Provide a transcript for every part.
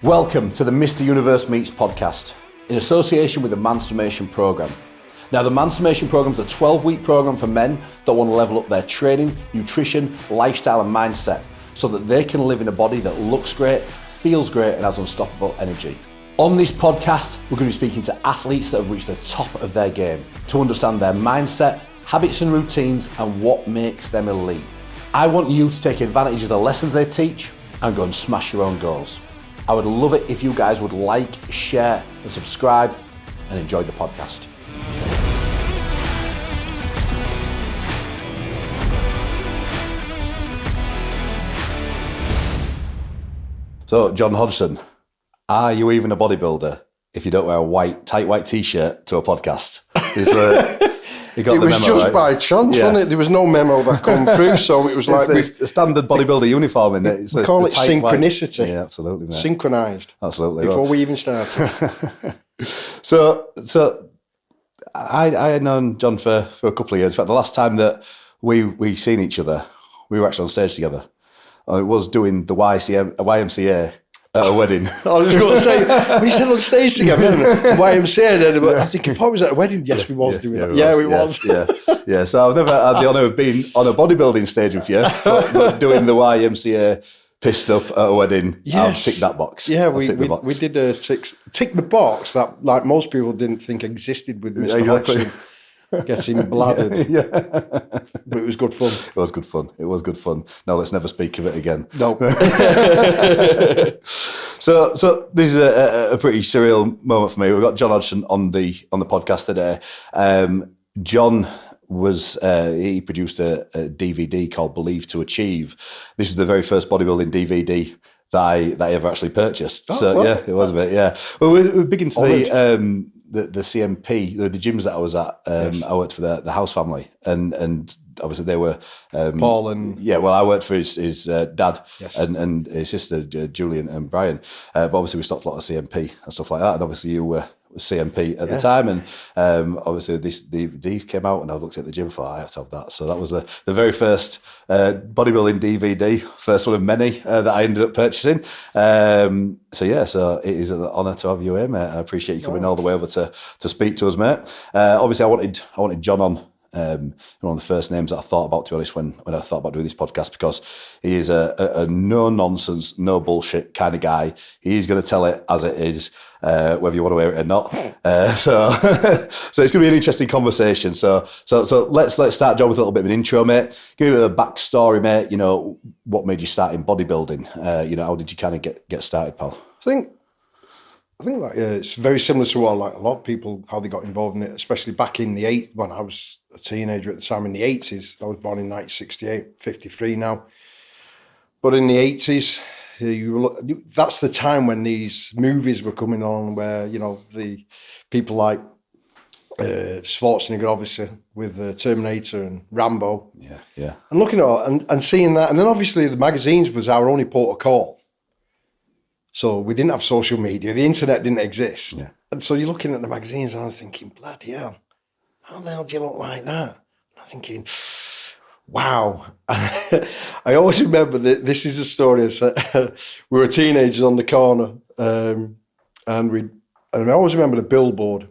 Welcome to the Mr. Universe Meets podcast in association with the Mansformation Programme. Now, the Mansformation Programme is a 12-week programme for men that want to level up their training, nutrition, lifestyle and mindset so that they can live in a body that looks great, feels great and has unstoppable energy. On this podcast, we're going to be speaking to athletes that have reached the top of their game to understand their mindset, habits and routines and what makes them elite. I want you to take advantage of the lessons they teach and go and smash your own goals. I would love it if you guys would like, share and subscribe and enjoy the podcast. So, John Hodgson, are you even a bodybuilder if you don't wear a tight white t-shirt to a podcast? It was memo, just right? by chance, wasn't it? There was no memo that come through, so it was like a standard bodybuilder uniform in it. We call it synchronicity. Yeah, absolutely, mate. Synchronized. Absolutely. Before we even started. So I had known John for a couple of years. In fact, the last time that we seen each other, we were actually on stage together. It was doing the YMCA at a wedding. I was going to say, we said on stage together, YMCA, then, but I think if I was at a wedding, yes, we was doing that. Yeah, we was. Yeah. So I've never had the honour of being on a bodybuilding stage with you, but doing the YMCA pissed up at a wedding. Yes. I'll tick that box. Yeah, we did a tick the box that like most people didn't think existed with Mr. Hodgson getting bladdered. Yeah. But it was good fun. It was good fun. No, let's never speak of it again. No. So this is a pretty surreal moment for me. We've got John Hodgson on the podcast today. John he produced a DVD called Believe to Achieve. This was the very first bodybuilding DVD that I ever actually purchased. Oh, so well, yeah, it was a bit, yeah. Well, we're big into the CMP, the gyms that I was at. Yes. I worked for the House family, and obviously they were Paul and I worked for his dad. Yes. and his sister Julian and Brian. But obviously we stocked a lot of CMP and stuff like that. And obviously you were CMP at the time, and obviously this DVD came out, and I looked at the gym and thought I have to have that. So that was the very first bodybuilding DVD, first one of many that I ended up purchasing. So it is an honour to have you here, mate. I appreciate you coming all the way over to speak to us, mate. Obviously I wanted John on. One of the first names that I thought about, to be honest, when I thought about doing this podcast, because he is a no nonsense, no bullshit kind of guy. He's going to tell it as it is, whether you want to hear it or not. So it's going to be an interesting conversation. So let's start, John, with a little bit of an intro, mate. Give me a backstory, mate. You know, what made you start in bodybuilding? How did you kind of get started, pal? I think it's very similar to what a lot of people, how they got involved in it, especially back in the 80s, when I was a teenager at the time in the 80s. I was born in 1968, 53 now. But in the 80s, that's the time when these movies were coming on where, the people like Schwarzenegger, obviously, with Terminator and Rambo. Yeah. And looking at it and seeing that. And then obviously the magazines was our only port of call. So we didn't have social media. The internet didn't exist. Yeah. And so you're looking at the magazines and I'm thinking, bloody hell, how the hell do you look like that? And I'm thinking, wow. I always remember that this is a story. We were teenagers on the corner and I always remember the billboard.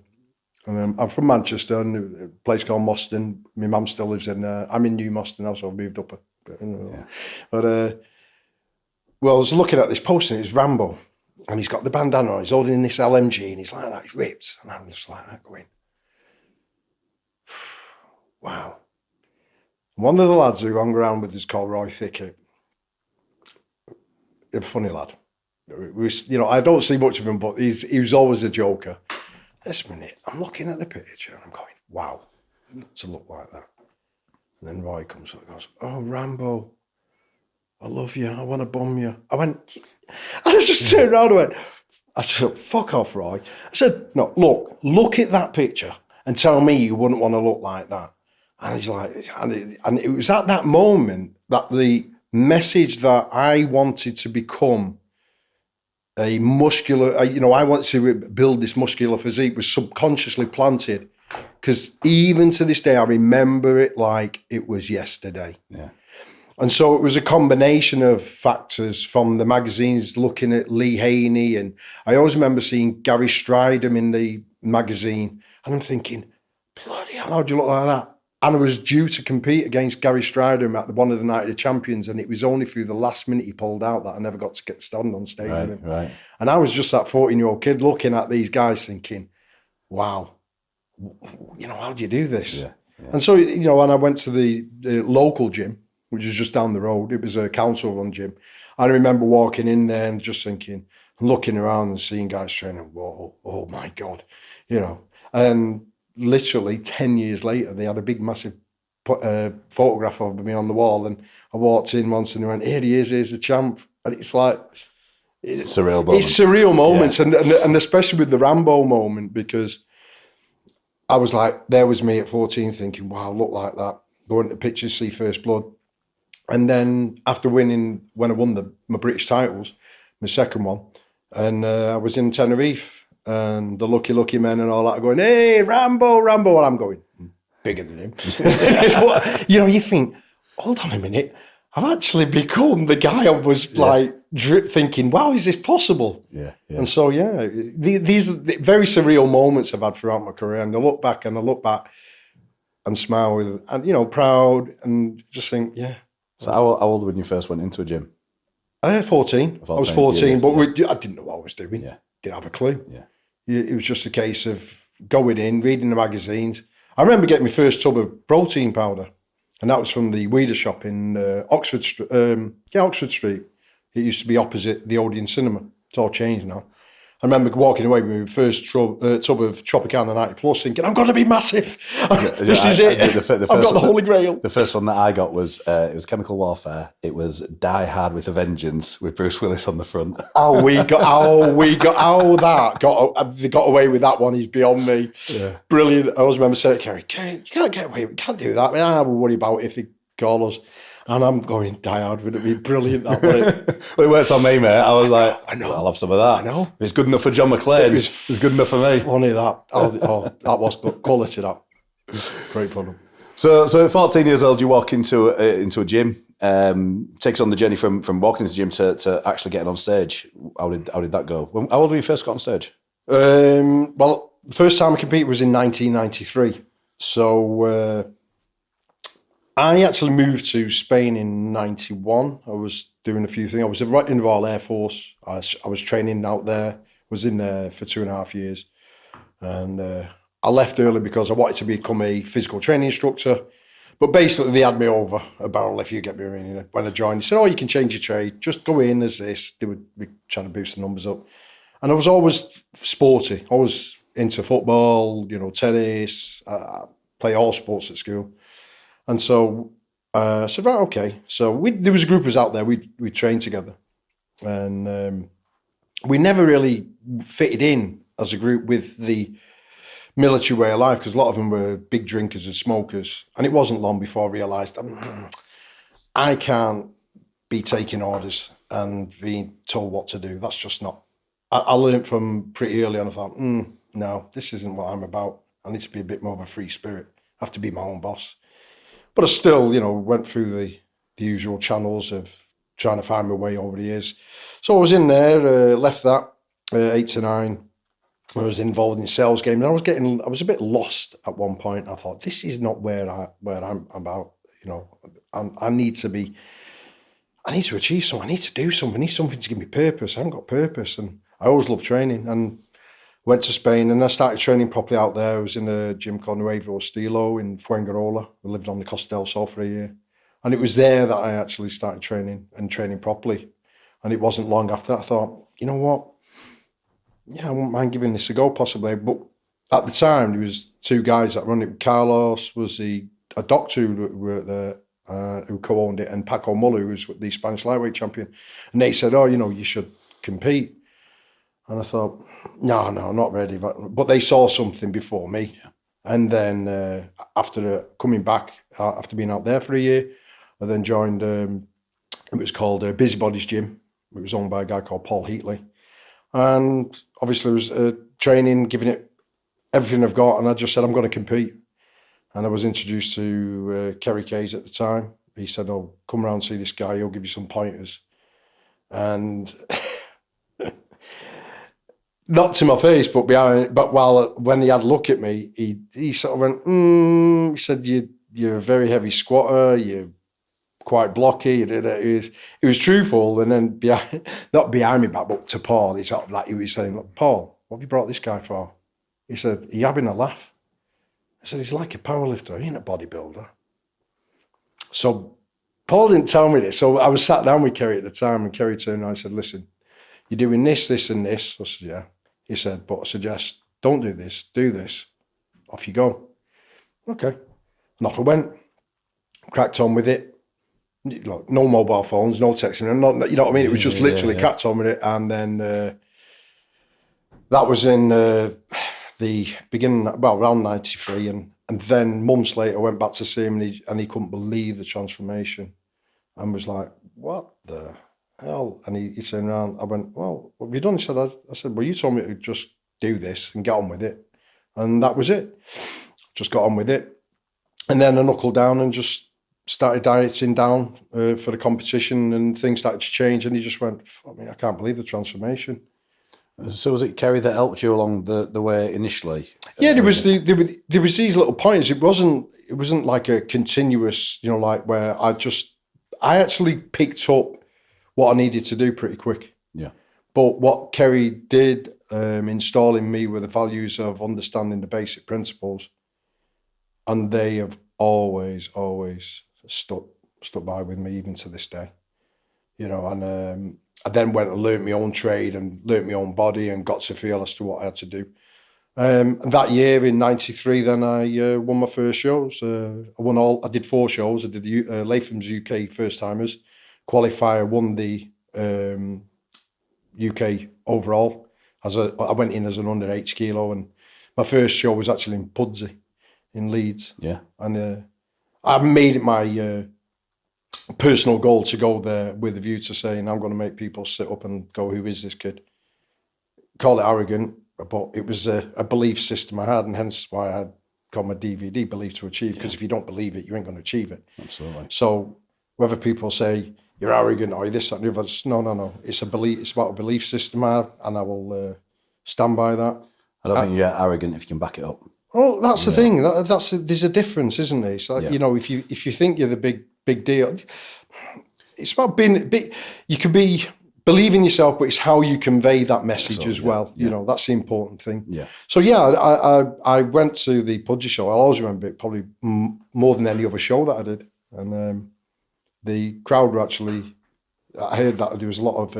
I'm from Manchester, and a place called Moston. My mum still lives in I'm in New Moston now, so I've moved up. Well, I was looking at this poster, and it's Rambo, and he's got the bandana on, he's holding this LMG, and he's like that, he's ripped. And I'm just like that going, wow. One of the lads who hung around with us called Roy Thickett, a funny lad. I don't see much of him, but he was always a joker. This minute, I'm looking at the picture, and I'm going, wow, to look like that. And then Roy comes up and goes, oh, Rambo, I love you. I want to bomb you. I just turned around and I said, fuck off, Roy. I said, no, look at that picture and tell me you wouldn't want to look like that. And he's like, and it was at that moment that the message that I wanted to become a muscular, I wanted to build this muscular physique was subconsciously planted. Because even to this day, I remember it like it was yesterday. Yeah. And so it was a combination of factors from the magazines, looking at Lee Haney. And I always remember seeing Gary Strydom in the magazine. And I'm thinking, bloody hell, how do you look like that? And I was due to compete against Gary Strydom at one of the Night of the Champions. And it was only through the last minute he pulled out that I never got to get stand on stage with him. Right. And I was just that 14-year-old kid looking at these guys thinking, wow, how do you do this? Yeah. And so, and I went to the local gym, which is just down the road. It was a council-run gym. I remember walking in there and just thinking, looking around and seeing guys training, whoa, oh my God, And literally 10 years later, they had a big, massive photograph of me on the wall. And I walked in once and they went, here he is, here's the champ. And it's like... surreal moments. It's surreal moments, and especially with the Rambo moment, because I was like, there was me at 14 thinking, wow, look like that. Going to pictures, see First Blood. And then after when I won my British titles, my second one, and I was in Tenerife, and the lucky men and all that are going, hey, Rambo. And I'm going, bigger than him. You think, hold on a minute. I've actually become the guy I was thinking, wow, is this possible? Yeah. And so, these are the very surreal moments I've had throughout my career. And I look back and smile and proud and just think, yeah. So how old when you first went into a gym? 14. I was 14, but I didn't know what I was doing. Yeah. Didn't have a clue. Yeah. It was just a case of going in, reading the magazines. I remember getting my first tub of protein powder. And that was from the Weeder shop in Oxford Street. Oxford Street. It used to be opposite the Odeon Cinema. It's all changed now. I remember walking away with my first tub of Tropicana 90 Plus thinking, I'm going to be massive. This is it. I've got the Holy Grail. The first one that I got was, it was Chemical Warfare. It was Die Hard with a Vengeance with Bruce Willis on the front. They got away with that one is beyond me. Yeah. Brilliant. I always remember saying, Kerry, you can't get away with it. You can't do that. We'll worry about it if they call us. And I'm going, Die Hard, would it be brilliant? That Well, it worked on me, mate. I was like, I know. I'll have some of that. I know. If it's good enough for John McClane, it's good enough for me. Funny that. That was quality, that. Great product. So at 14 years old, you walk into a gym, takes on the journey from walking into the gym to actually getting on stage. How did that go? How old were you first got on stage? Well, the first time I competed was in 1993. So... I actually moved to Spain in 91. I was doing a few things. I was right in the Royal Air Force. I was training out there. Was in there for 2.5 years. And I left early because I wanted to become a physical training instructor. But basically, they had me over a barrel if you get me in. When I joined, they said, you can change your trade. Just go in as this. They would be trying to boost the numbers up. And I was always sporty. Always into football, tennis. Play all sports at school. And so I said, right, okay. So there was a group of us out there. We trained together. And we never really fitted in as a group with the military way of life because a lot of them were big drinkers and smokers. And it wasn't long before I realised I can't be taking orders and being told what to do. That's just not... I learned from pretty early on. I thought, no, this isn't what I'm about. I need to be a bit more of a free spirit. I have to be my own boss. But I still, went through the usual channels of trying to find my way over the years. So I was in there, left that, 8 to 9. I was involved in sales games. I was a bit lost at one point. I thought, this is not where I'm about. I need to achieve something. I need to do something. I need something to give me purpose. I haven't got purpose. And I always loved training. And went to Spain and I started training properly out there. I was in a gym called Nuevo Estilo in Fuengirola. I lived on the Costa del Sol for a year. And it was there that I actually started training properly. And it wasn't long after that I thought, you know what? Yeah, I wouldn't mind giving this a go possibly. But at the time, there was 2 guys that run it. Carlos was a doctor who worked there, who co-owned it, and Paco Muller, who was the Spanish lightweight champion. And they said, you should compete. And I thought, no, not ready. But they saw something before me. Yeah. And then after coming back, after being out there for a year, I then joined, it was called Busybody's Gym. It was owned by a guy called Paul Heatley. And obviously I was training, giving it everything I've got. And I just said, I'm going to compete. And I was introduced to Kerry Kayes at the time, he said, "Oh, come around and see this guy. He'll give you some pointers." And not to my face, but behind. But when he had a look at me, he sort of went, He said, "You're a very heavy squatter. You're quite blocky." It was truthful, and then not behind me back, but to Paul, he sort of like he was saying, "Look, Paul, what have you brought this guy for?" He said, "Are you having a laugh?" I said, "He's like a powerlifter. He ain't a bodybuilder." So Paul didn't tell me this. So I was sat down with Kerry at the time, and Kerry turned around and said, "Listen, you're doing this, this, and this." I said, "Yeah." He said, "But I suggest don't do this, do this. Off you go." Okay. And off I went. Cracked on with it. No mobile phones, no texting. You know what I mean? It was just literally cracked on with it. And then that was in the beginning, well, around 93. And then months later, I went back to see him and he couldn't believe the transformation and was like, "What the hell?" And he turned around. I went, "Well, what have you done?" He said, I said, "Well, you told me to just do this and get on with it." And that was it. Just got on with it. And then I knuckled down and just started dieting down for the competition, and things started to change. And he just went, I can't believe the transformation. So was it Kerry that helped you along the way initially? Yeah, there was these little points. It wasn't like a continuous, like where I actually picked up what I needed to do pretty quick. Yeah. But what Kerry did, installing me with the values of understanding the basic principles, and they have always stuck by with me even to this day. And I then went and learnt my own trade and learnt my own body and got to feel as to what I had to do. And that year in 93, then I won my first shows. I did 4 shows. I did Latham's UK First Timers qualifier, won the UK overall. I went in as an under 80 kilo, and my first show was actually in Pudsey in Leeds. Yeah. And I made it my personal goal to go there with a view to saying, I'm going to make people sit up and go, "Who is this kid?" Call it arrogant, but it was a belief system I had, and hence why I had got my DVD, Believe to Achieve, because if you don't believe it, you ain't going to achieve it. Absolutely. So whether people say you're arrogant or you're this, that, and the other, no. It's a belief. It's about a belief system I have, and I will stand by that. I don't think you're arrogant if you can back it up. Oh, that's the thing. There's a difference, isn't there? It's like, if you think you're the big deal, it's about being big. You can believe in yourself, but it's how you convey that message as well. Yeah. That's the important thing. Yeah. So I went to the Pudgy show. I'll always remember it probably more than any other show that I did, and the crowd were actually. I heard that there was a lot of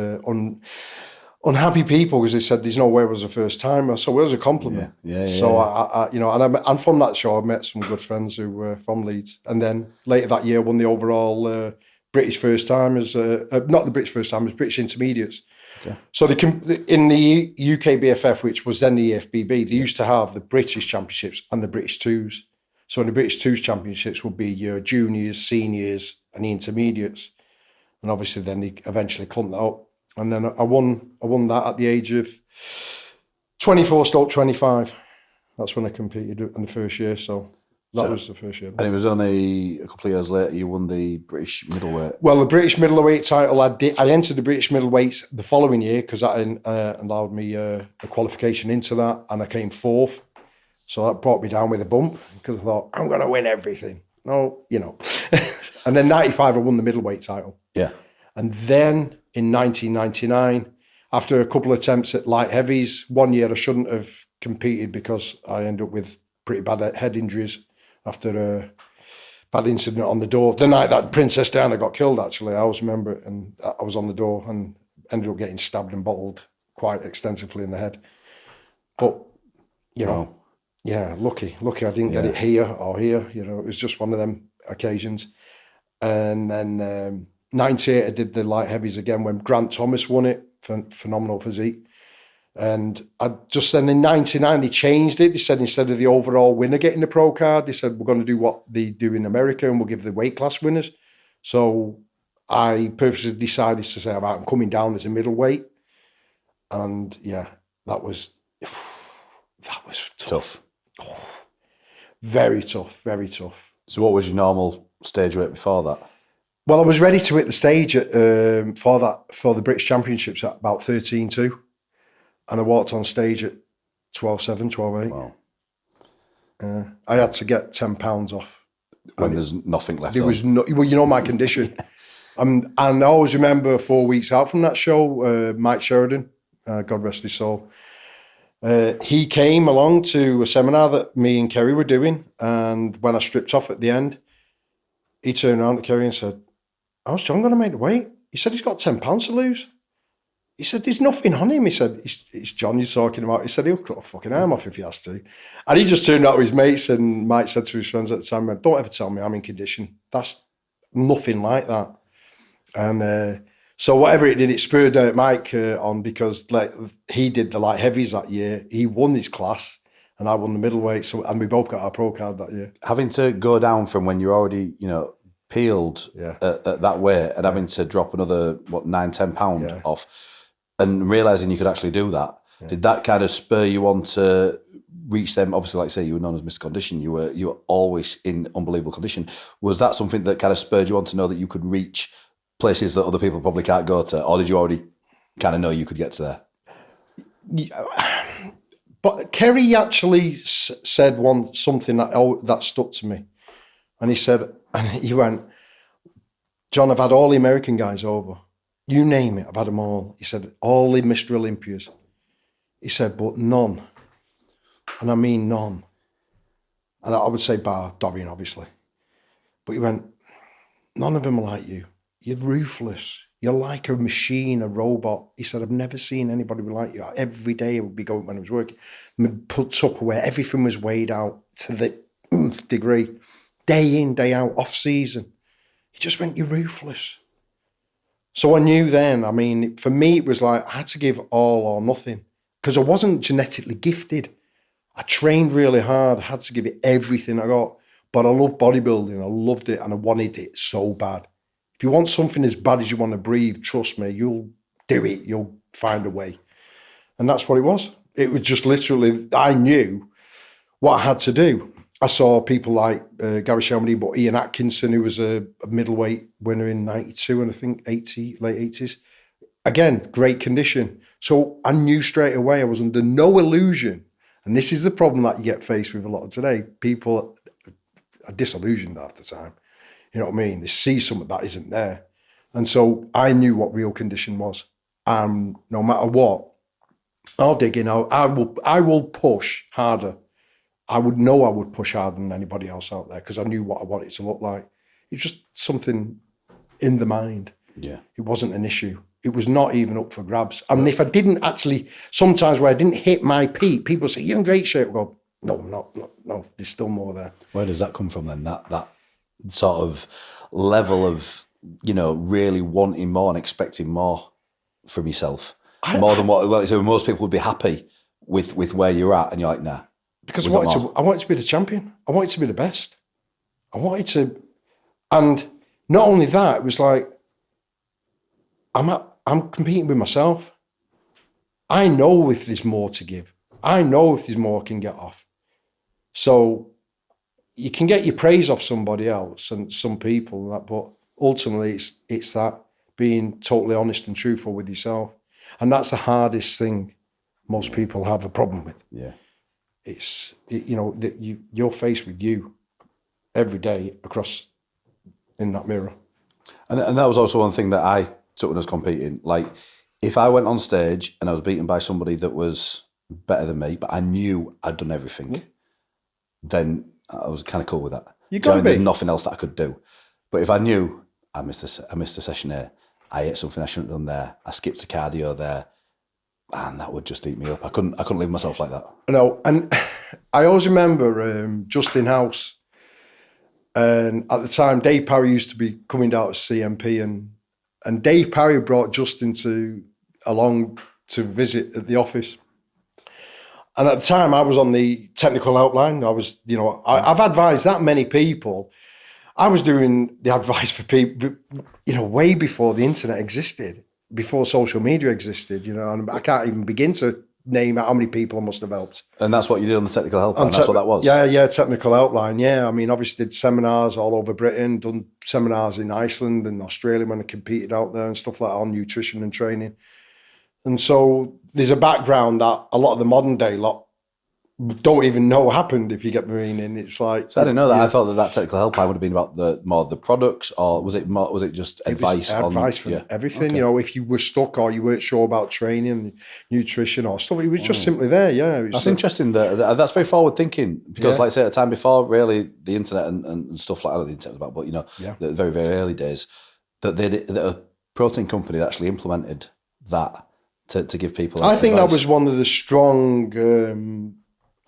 unhappy people because they said there's no way it was a first timer, so it was a compliment. Yeah. So and from that show I met some good friends who were from Leeds, and then later that year won the overall British first timers, not the British first timers, British intermediates. Okay. So in the UK BFF, which was then the EFBB, they used to have the British Championships and the British Twos. So in the British Twos Championships would be your juniors, seniors, and the intermediates, and obviously then they eventually clumped that up. And then I won that at the age of 24/25. That's when I competed in the first year. So that was the first year. And it was only a couple of years later you won the British middleweight. Well, the British middleweight title, I entered the British middleweights the following year because that allowed me a qualification into that, and I came 4th. So that brought me down with a bump because I thought, I'm going to win everything. No, And then 95, I won the middleweight title. Yeah. And then in 1999, after a couple of attempts at light heavies, one year I shouldn't have competed because I ended up with pretty bad head injuries after a bad incident on the door. The night that Princess Diana got killed, actually, I always remember it, and I was on the door and ended up getting stabbed and bottled quite extensively in the head. But, yeah, lucky I didn't get it here or here. It was just one of them occasions. And then 98, I did the light heavies again when Grant Thomas won it for phenomenal physique. And I just then in 99, they changed it. They said instead of the overall winner getting the pro card, they said we're going to do what they do in America and we'll give the weight class winners. So I purposely decided to say, I'm coming down as a middleweight. And that was tough. Oh, very tough, very tough. So what was your normal stage weight before that? Well, I was ready to hit the stage for the British Championships at about 13.2, and I walked on stage at 12.7, 12.8. Wow. I had to get £10 off. When there's nothing left. There was no, well, you know my condition. And I always remember 4 weeks out from that show, Mike Sheridan, God rest his soul. He came along to a seminar that me and Kerry were doing, and when I stripped off at the end, he turned around to Kerry and said, "How's John going to make the weight?" He said, "He's got £10 to lose." He said, "There's nothing on him." He said, it's John you're talking about. He said, "He'll cut a fucking arm off if he has to." And he just turned out to his mates, and Mike said to his friends at the time, "Don't ever tell me I'm in condition. That's nothing like that." And so whatever it did, it spurred Mike on, because like he did the light heavies that year. He won his class and I won the middleweight. So, and we both got our pro card that year. Having to go down from when you're already, peeled Yeah. at that weight and having to drop another, £9-10 Yeah. off, and realising you could actually do that, did that kind of spur you on to reach them? Obviously, like I say, you were known as Mr. Condition. You were always in unbelievable condition. Was that something that kind of spurred you on to know that you could reach places that other people probably can't go to, or did you already kind of know you could get to there? Yeah. But Kerry actually said something that stuck to me. And he said, and he went, "John, I've had all the American guys over. You name it, I've had them all." He said, "All the Mr. Olympias." He said, "But none, and I mean none." And I would say bar Dorian, obviously. But he went, "None of them are like you. You're ruthless. You're like a machine, a robot." He said, "I've never seen anybody like you. Every day I would be going, when I was working, put Tupperware, everything was weighed out to the nth degree, day in, day out, off season." He just went, "You're ruthless." So I knew then, I mean, for me, it was like I had to give all or nothing, because I wasn't genetically gifted. I trained really hard. I had to give it everything I got. But I loved bodybuilding. I loved it, and I wanted it so bad. If you want something as bad as you want to breathe, trust me, you'll do it. You'll find a way. And that's what it was. It was just literally, I knew what I had to do. I saw people like Gary Shelmody, but Ian Atkinson, who was a middleweight winner in 92 and I think 80, late 80s. Again, great condition. So I knew straight away I was under no illusion. And this is the problem that you get faced with a lot of today. People are disillusioned half the time. You know what I mean? They see something that isn't there. And so I knew what real condition was. No matter what, I'll dig in. I will push harder. I would push harder than anybody else out there, because I knew what I wanted to look like. It's just something in the mind. Yeah. It wasn't an issue. It was not even up for grabs. I mean, if I didn't actually, sometimes where I didn't hit my peak, people say, "You're in great shape." I go, "No, I'm not. No, there's still more there." Where does that come from then? That sort of level of, really wanting more and expecting more from yourself, more than what, so most people would be happy with where you're at, and you're like, nah. Because I wanted to be the champion. I wanted to be the best. I wanted to, and not only that, it was like, I'm competing with myself. I know if there's more to give. I know if there's more I can get off. So you can get your praise off somebody else and some people, but ultimately it's that being totally honest and truthful with yourself. And that's the hardest thing most people have a problem with. Yeah. It's, you're faced with you every day across in that mirror. And that was also one thing that I took when I was competing. Like, if I went on stage and I was beaten by somebody that was better than me, but I knew I'd done everything, then I was kind of cool with that. You got to be. There's nothing else that I could do. But if I knew I missed a session here, I ate something I shouldn't have done there, I skipped a cardio there, and that would just eat me up. I couldn't leave myself like that. No, and I always remember Justin House, and at the time Dave Parry used to be coming down to CMP, and Dave Parry brought Justin along to visit at the office. And at the time I was on the technical outline. I was, I've advised that many people. I was doing the advice for people, way before the internet existed, before social media existed, and I can't even begin to name how many people I must have helped. And that's what you did on the technical helpline. That's what that was. Yeah, technical helpline. Yeah, I mean, obviously did seminars all over Britain, done seminars in Iceland and Australia when I competed out there and stuff like that on nutrition and training. And so there's a background that a lot of the modern day lot don't even know happened, if you get my meaning. It's like, so I didn't know that. Yeah. I thought that technical helpline would have been about the products, or was it just advice on for everything? Okay. You know, if you were stuck or you weren't sure about training, nutrition or stuff, it was just simply there. Yeah, that's interesting. That's very forward thinking, because, like I say, at the time before really the internet and stuff like that, the internet was about, but you know, the very very early days, that a protein company actually implemented that to give people. I think that was one of the strong.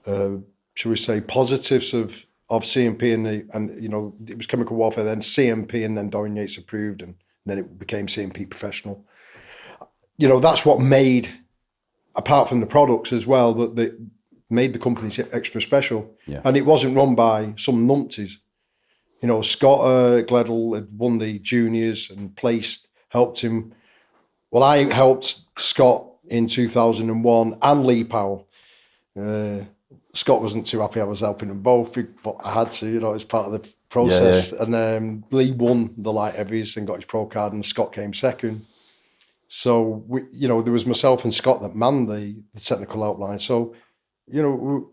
Shall we say, positives of CMP and you know, it was chemical warfare, then CMP, and then Dorian Yates approved, and then it became CMP professional. You know, that's what made, apart from the products as well, that made the company extra special. Yeah. And it wasn't run by some numpties. You know, Scott Gledel had won the juniors and helped him. Well, I helped Scott in 2001 and Lee Powell. Scott wasn't too happy I was helping them both, but I had to, you know, it's part of the process. Yeah. And Lee won the light heavies and got his pro card, and Scott came second. So, you know, there was myself and Scott that manned the technical outline. So, you know,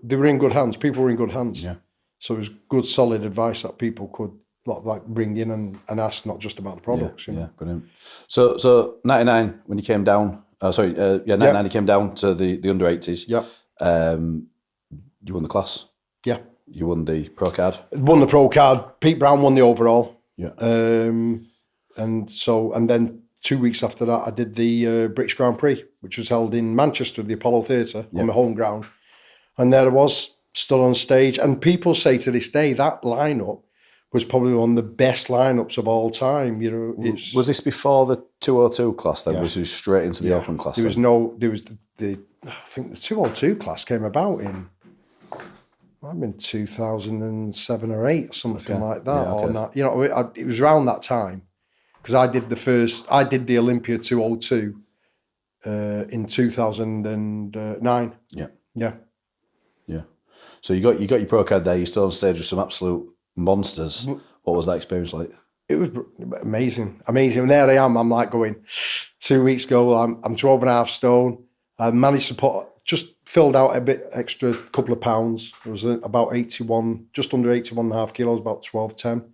they were in good hands. People were in good hands. Yeah. So it was good, solid advice that people could like bring in and ask, not just about the products. Yeah, you know? Yeah, brilliant. So 99, when you came down, 99 you came down to the under 80s. Yeah. You won the class. Yeah. You won the pro card. Won the pro card. Pete Brown won the overall. Yeah. And then 2 weeks after that, I did the British Grand Prix, which was held in Manchester, the Apollo Theatre, on my home ground. And there I was, stood on stage. And people say to this day, that lineup was probably one of the best lineups of all time. You know, was this before the 202 class then? Was it straight into the open class? There was I think the 202 class came about in, might have been 2007 or 8 or something like that. Yeah, or not, you know, it was around that time, because I did the Olympia 202 in 2009. Yeah. Yeah. Yeah. So you got your pro card there, you still on stage with some absolute monsters. What was that experience like? It was amazing. And there I am, I'm like going, 2 weeks ago, I'm 12.5 stone. I managed to filled out a bit extra, couple of pounds. It was about 81, just under 81.5 kilos, about 12.10.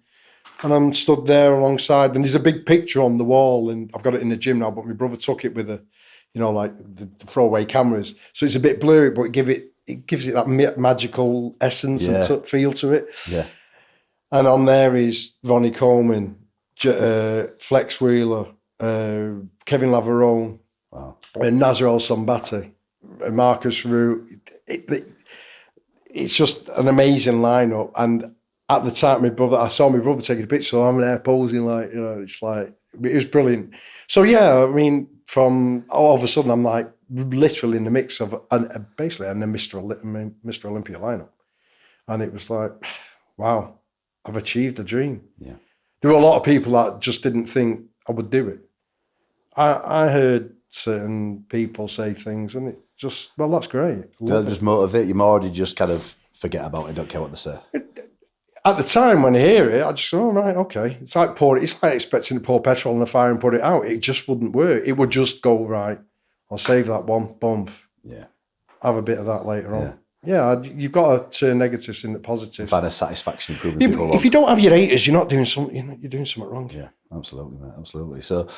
And I'm stood there alongside, and there's a big picture on the wall, and I've got it in the gym now, but my brother took it with like the throwaway cameras. So it's a bit blurry, but it gives it that magical essence and feel to it. Yeah. And on there is Ronnie Coleman, Flex Wheeler, Kevin Lavarone, and Nazar El Sombati, and Marcus Roux. It's just an amazing lineup. And at the time, I saw my brother taking a picture, so I'm there posing, like, you know, it's like, it was brilliant. So yeah, I mean, from all of a sudden, I'm like literally in the mix of basically in the Mr. Olympia lineup. And it was like, wow, I've achieved a dream. Yeah. There were a lot of people that just didn't think I would do it. I heard certain people say things, and it just, well, that's great. Did that just motivate you more, or did you just kind of forget about it, don't care what they say? At the time when I hear it, I just go, oh, right, okay. It's like expecting to pour petrol on the fire and put it out. It just wouldn't work. It would just go, right, I'll save that one, bump. Yeah. Have a bit of that later on. Yeah, you've got to turn negatives into positives. Find a satisfaction in proving people wrong. If you don't have your haters, you're not doing something. You're doing something wrong. Yeah, absolutely, mate, absolutely. So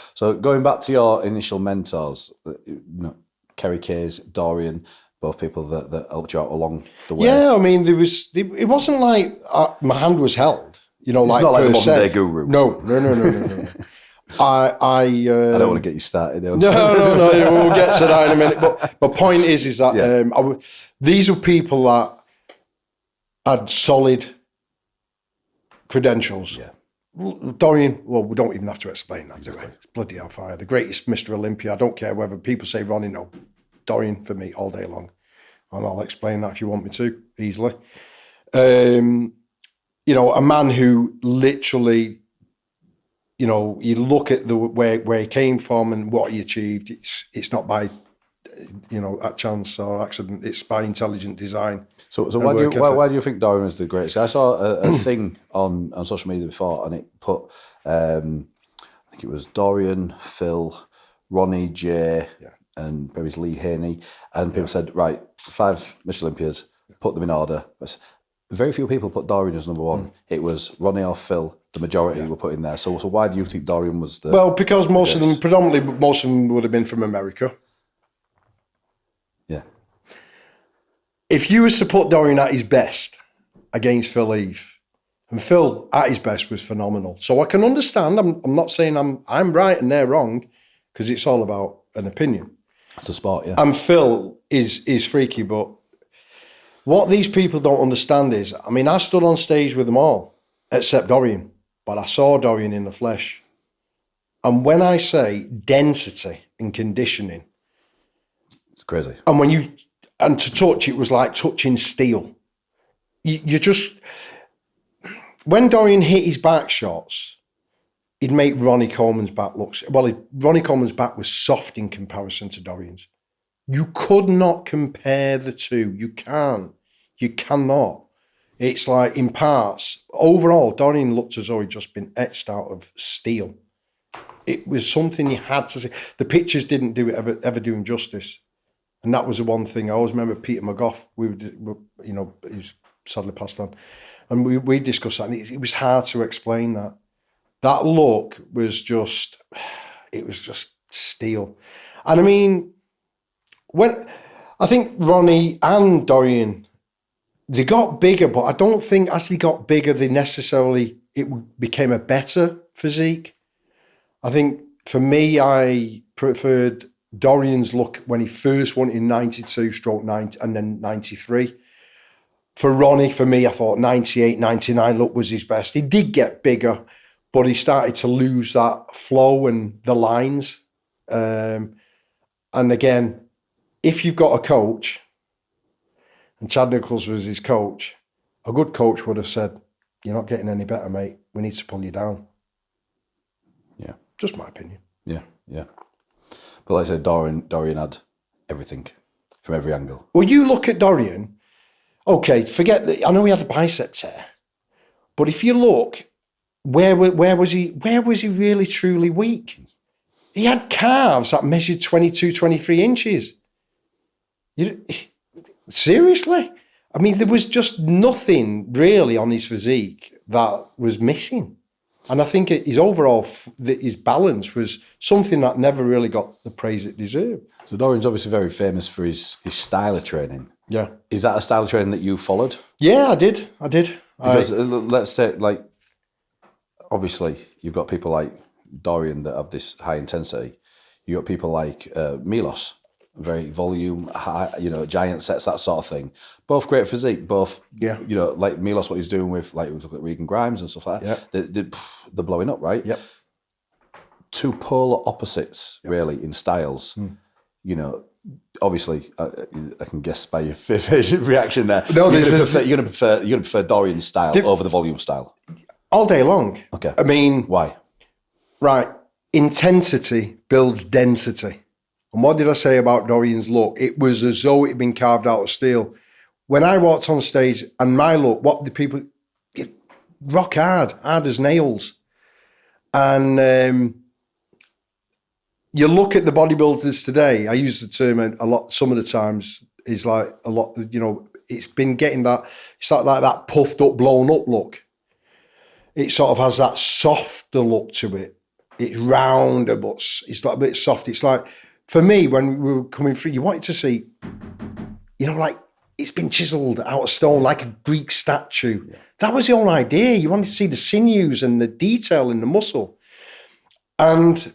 going back to your initial mentors, you know, Kerry Kays, Dorian, both people that helped you out along the way. Yeah, I mean, it wasn't like my hand was held. You know, it's like not like a modern day guru. No. I don't want to get you started. No, we'll get to that in a minute. But my point is that these are people that had solid credentials. Yeah. Dorian, well, we don't even have to explain that. Exactly. Bloody hellfire. The greatest Mr. Olympia. I don't care whether people say Ronnie, no. Dorian for me all day long. And I'll explain that if you want me to, easily. You know, a man who literally, you know, you look at where he came from and what he achieved. It's not by at chance or accident. It's by intelligent design. So why do you think Dorian is the greatest? I saw a thing on social media before, and it put I think it was Dorian, Phil, Ronnie, Jay, and maybe it's Lee Haney, and people said, right, 5 Michelin Olympias, put them in order. Very few people put Dorian as number one. It was Ronnie or Phil. The majority were put in there. So why do you think Dorian was the? Well, because most of them would have been from America. Yeah. If you was to put Dorian at his best against Phil Eve, and Phil at his best was phenomenal. So I can understand. I'm not saying I'm right and they're wrong, because it's all about an opinion. It's a sport, yeah. And Phil is freaky, but what these people don't understand is, I mean, I stood on stage with them all, except Dorian, but I saw Dorian in the flesh. And when I say density and conditioning, it's crazy. And to touch, it was like touching steel. You just, when Dorian hit his back shots, he'd make Ronnie Coleman's back look, Ronnie Coleman's back was soft in comparison to Dorian's. You could not compare the two. You can't. You cannot. It's like in parts. Overall, Dorian looked as though he'd just been etched out of steel. It was something you had to see. The pictures didn't do it ever do him justice. And that was the one thing. I always remember Peter McGough, he was sadly passed on. And we discussed that, and it was hard to explain that. That look was just steel. And I mean, I think Ronnie and Dorian, they got bigger, but I don't think as they got bigger, it became a better physique. I think for me, I preferred Dorian's look when he first won in 92 stroke 90 and then 93. For Ronnie, for me, I thought 98, 99 look was his best. He did get bigger, but he started to lose that flow and the lines. And again, if you've got a coach, and Chad Nichols was his coach, a good coach would have said, "You're not getting any better, mate. We need to pull you down." Yeah. Just my opinion. Yeah, yeah. But like I said, Dorian had everything from every angle. Well, you look at Dorian, okay, forget that. I know he had a bicep tear, but if you look, where was he really truly weak? He had calves that measured 22, 23 inches. Seriously? I mean, there was just nothing really on his physique that was missing. And I think his overall, his balance was something that never really got the praise it deserved. So Dorian's obviously very famous for his style of training. Yeah. Is that a style of training that you followed? Yeah, I did. Because let's say, like, obviously you've got people like Dorian that have this high intensity. You've got people like Milos, very volume, high, giant sets, that sort of thing. Both great physique, both, like Milos, what he's doing with, like, we look at Regan Grimes and stuff like that. Yeah. They're blowing up, right? Yep. Two polar opposites, really, in styles. Obviously, I can guess by your reaction there. No, you're going to prefer Dorian's style over the volume style all day long. Okay. I mean, why? Right, intensity builds density. And what did I say about Dorian's look? It was as though it had been carved out of steel. When I walked on stage and my look, what the people, rock hard as nails. And you look at the bodybuilders today, I use the term a lot, some of the times, is like a lot, it's been getting that, it's like that puffed up, blown up look. It sort of has that softer look to it. It's rounder, but it's like a bit soft. It's like, for me, when we were coming through, you wanted to see, like it's been chiseled out of stone, like a Greek statue. Yeah. That was the whole idea. You wanted to see the sinews and the detail in the muscle. And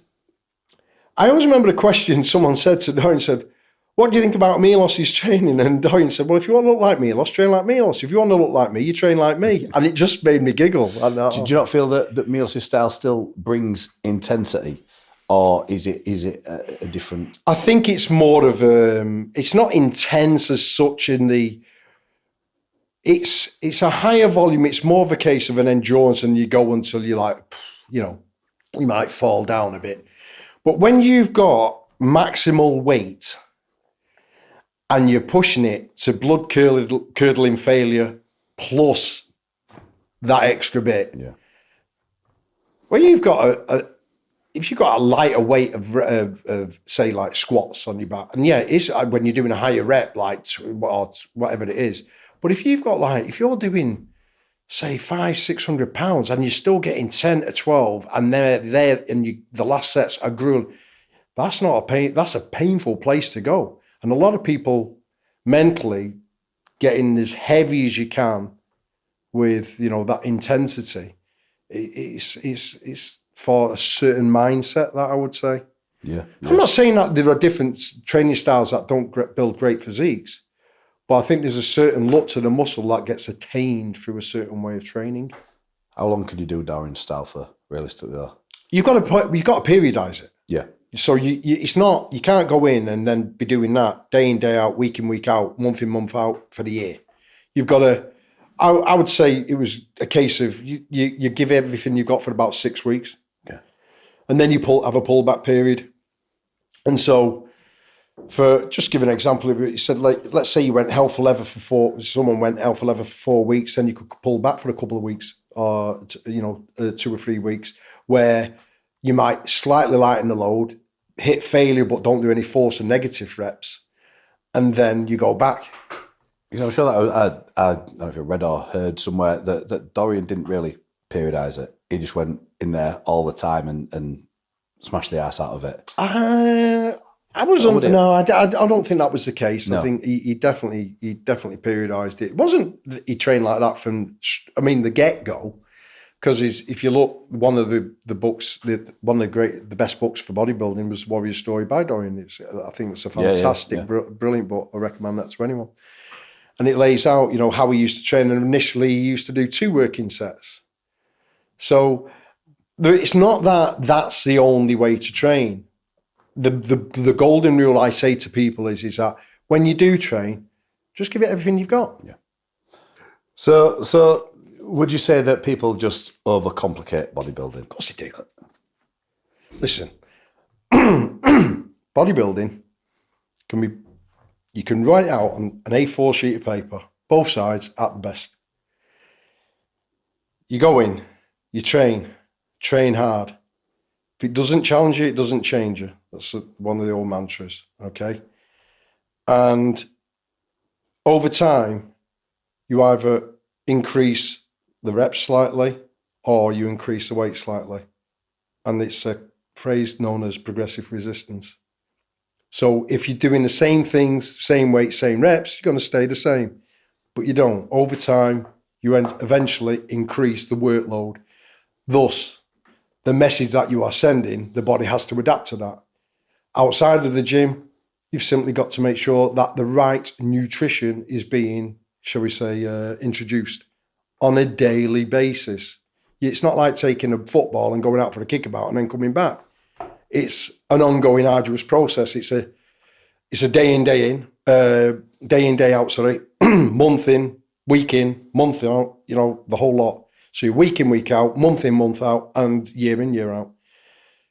I always remember the question someone said to Dorian, said, "What do you think about Milos's training?" And Dorian said, "Well, if you want to look like Milos, train like Milos. If you want to look like me, you train like me." And it just made me giggle. Do you not feel that Milos's style still brings intensity? Or is it a different? I think it's more of it's not intense as such it's a higher volume. It's more of a case of an endurance, and you go until you're like, you might fall down a bit. But when you've got maximal weight, and you're pushing it to blood curdling failure plus that extra bit. Yeah. When you've got if you've got a lighter weight of say like squats on your back, and yeah, it's when you're doing a higher rep, like or whatever it is. But if you've got like, if you're doing say 500-600 pounds and you're still getting 10 to 12, and they're there, and the last sets are grueling, that's not a pain. That's a painful place to go. And a lot of people mentally getting as heavy as you can with, you know, that intensity. It's for a certain mindset, that I would say. Yeah. I'm not saying that there are different training styles that don't build great physiques, but I think there's a certain look to the muscle that gets attained through a certain way of training. How long can you do Dorian style for, realistically, though? You've got to periodize it. Yeah. So it's not, you can't go in and then be doing that day in, day out, week in, week out, month in, month out for the year. You've got to, I would say it was a case of you give everything you've got for about 6 weeks. Yeah. And then you have a pullback period. And so, for just give an example of it, you said, like, let's say you went hell for leather someone went hell for leather for 4 weeks, then you could pull back for a couple of weeks, or 2 or 3 weeks, where you might slightly lighten the load, hit failure, but don't do any force or negative reps, and then you go back. Because I'm sure that I don't know if you read or heard somewhere that Dorian didn't really periodise it. He just went in there all the time and smashed the ass out of it. I don't think that was the case. No. I think he definitely periodised it. It wasn't that he trained like that from, the get-go. Because if you look, one of the books, the best books for bodybuilding was Warrior Story by Dorian. I think it's a fantastic, brilliant book. I recommend that to anyone. And it lays out, how he used to train. And initially, he used to do 2 working sets. So it's not that that's the only way to train. The golden rule I say to people is that when you do train, just give it everything you've got. Yeah. So would you say that people just overcomplicate bodybuilding? Of course they do. Listen, bodybuilding you can write out on an A4 sheet of paper, both sides at the best. You go in, you train hard. If it doesn't challenge you, it doesn't change you. That's one of the old mantras, okay? And over time, you either increase the reps slightly or you increase the weight slightly. And it's a phrase known as progressive resistance. So if you're doing the same things, same weight, same reps, you're going to stay the same. But you don't. Over time, you eventually increase the workload. Thus, the message that you are sending, the body has to adapt to that. Outside of the gym, you've simply got to make sure that the right nutrition is being, shall we say, introduced on a daily basis. It's not like taking a football and going out for a kickabout and then coming back. It's an ongoing, arduous process. It's a day in, day out, month in, week in, month out, the whole lot. So you're week in, week out, month in, month out, and year in, year out.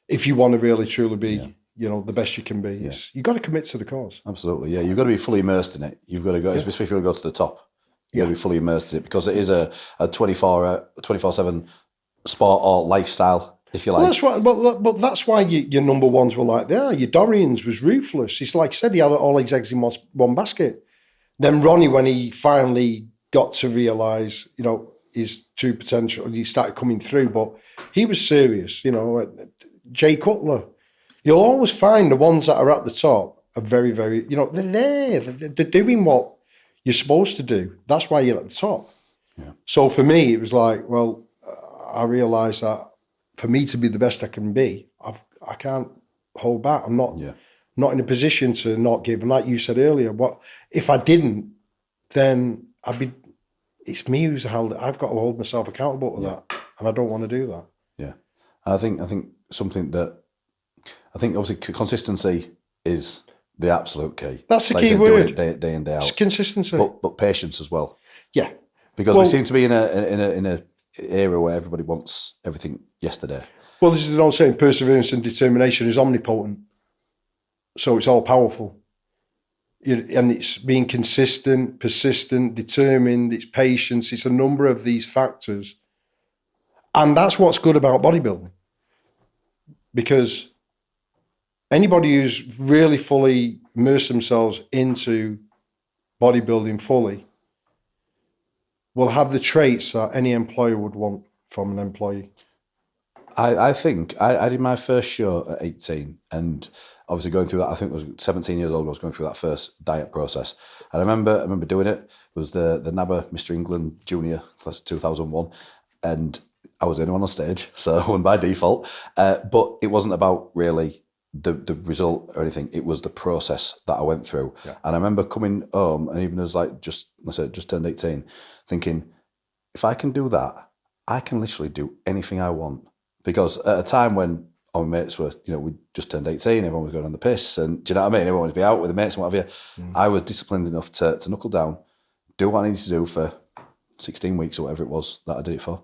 If you want to really, truly be, the best you can be, you've got to commit to the cause. Absolutely, yeah. You've got to be fully immersed in it. You've got to go, especially if you want to go to the top, you've got to be fully immersed in it, because it is a 24/7 sport or lifestyle, if you like. Well, that's why your number ones were like they are. Your Dorian's was ruthless. It's like I said, he had all his eggs in one basket. Then Ronnie, when he finally got to realise, his true potential, he started coming through, but he was serious. Jay Cutler. You'll always find the ones that are at the top are very, very, they're there. They're doing what you're supposed to do. That's why you're at the top. Yeah. So for me, it was like, well, I realised that for me to be the best I can be, I can't hold back. I'm not in a position to not give. And like you said earlier, if I didn't, then it's me who's held it. I've got to hold myself accountable to that. And I don't want to do that. Yeah. I think something that, obviously consistency is the absolute key. That's the key word. Day in, day out. It's consistency. But patience as well. Yeah. Because we seem to be in a era where everybody wants everything yesterday. Well, this is an old saying, perseverance and determination is omnipotent. So it's all powerful. And it's being consistent, persistent, determined, it's patience, it's a number of these factors. And that's what's good about bodybuilding. Because anybody who's really fully immersed themselves into bodybuilding fully will have the traits that any employer would want from an employee. I think I did my first show at 18, and obviously going through that, I think I was 17 years old, I was going through that first diet process. And I remember doing it. It was the NABA Mr. England Junior, class of 2001, and I was the only one on stage, so I won by default. But it wasn't about really the result or anything. It was the process that I went through. Yeah. And I remember coming home, and even as like just turned 18, thinking, if I can do that, I can literally do anything I want. Because at a time when our mates were, we just turned 18, everyone was going on the piss, and do you know what I mean? Everyone would be out with the mates and whatever. I was disciplined enough to knuckle down, do what I needed to do for 16 weeks or whatever it was that I did it for.